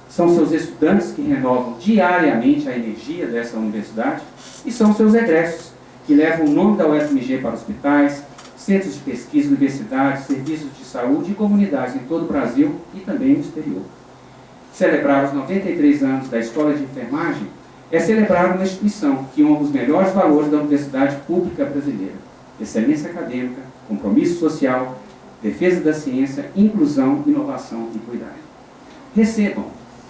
são seus estudantes que renovam diariamente a energia dessa universidade e são seus egressos, que levam o nome da UFMG para hospitais, centros de pesquisa, universidades, serviços de saúde e comunidades em todo o Brasil e também no exterior. Celebrar os 93 anos da Escola de Enfermagem é celebrar uma instituição que honra os melhores valores da Universidade Pública Brasileira: excelência acadêmica, compromisso social, defesa da ciência, inclusão, inovação e cuidado. Recebam,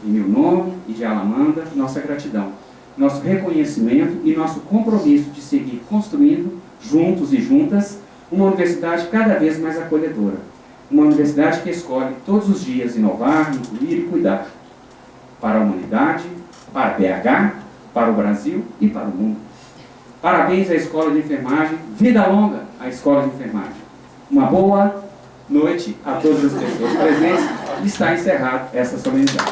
em meu nome e de Alamanda, nossa gratidão, nosso reconhecimento e nosso compromisso de seguir construindo, juntos e juntas, uma universidade cada vez mais acolhedora. Uma universidade que escolhe todos os dias inovar, incluir e cuidar. Para a humanidade, para a BH, para o Brasil e para o mundo. Parabéns à Escola de Enfermagem, vida longa à Escola de Enfermagem. Uma boa noite a todas as pessoas presentes. Está encerrada essa solenidade.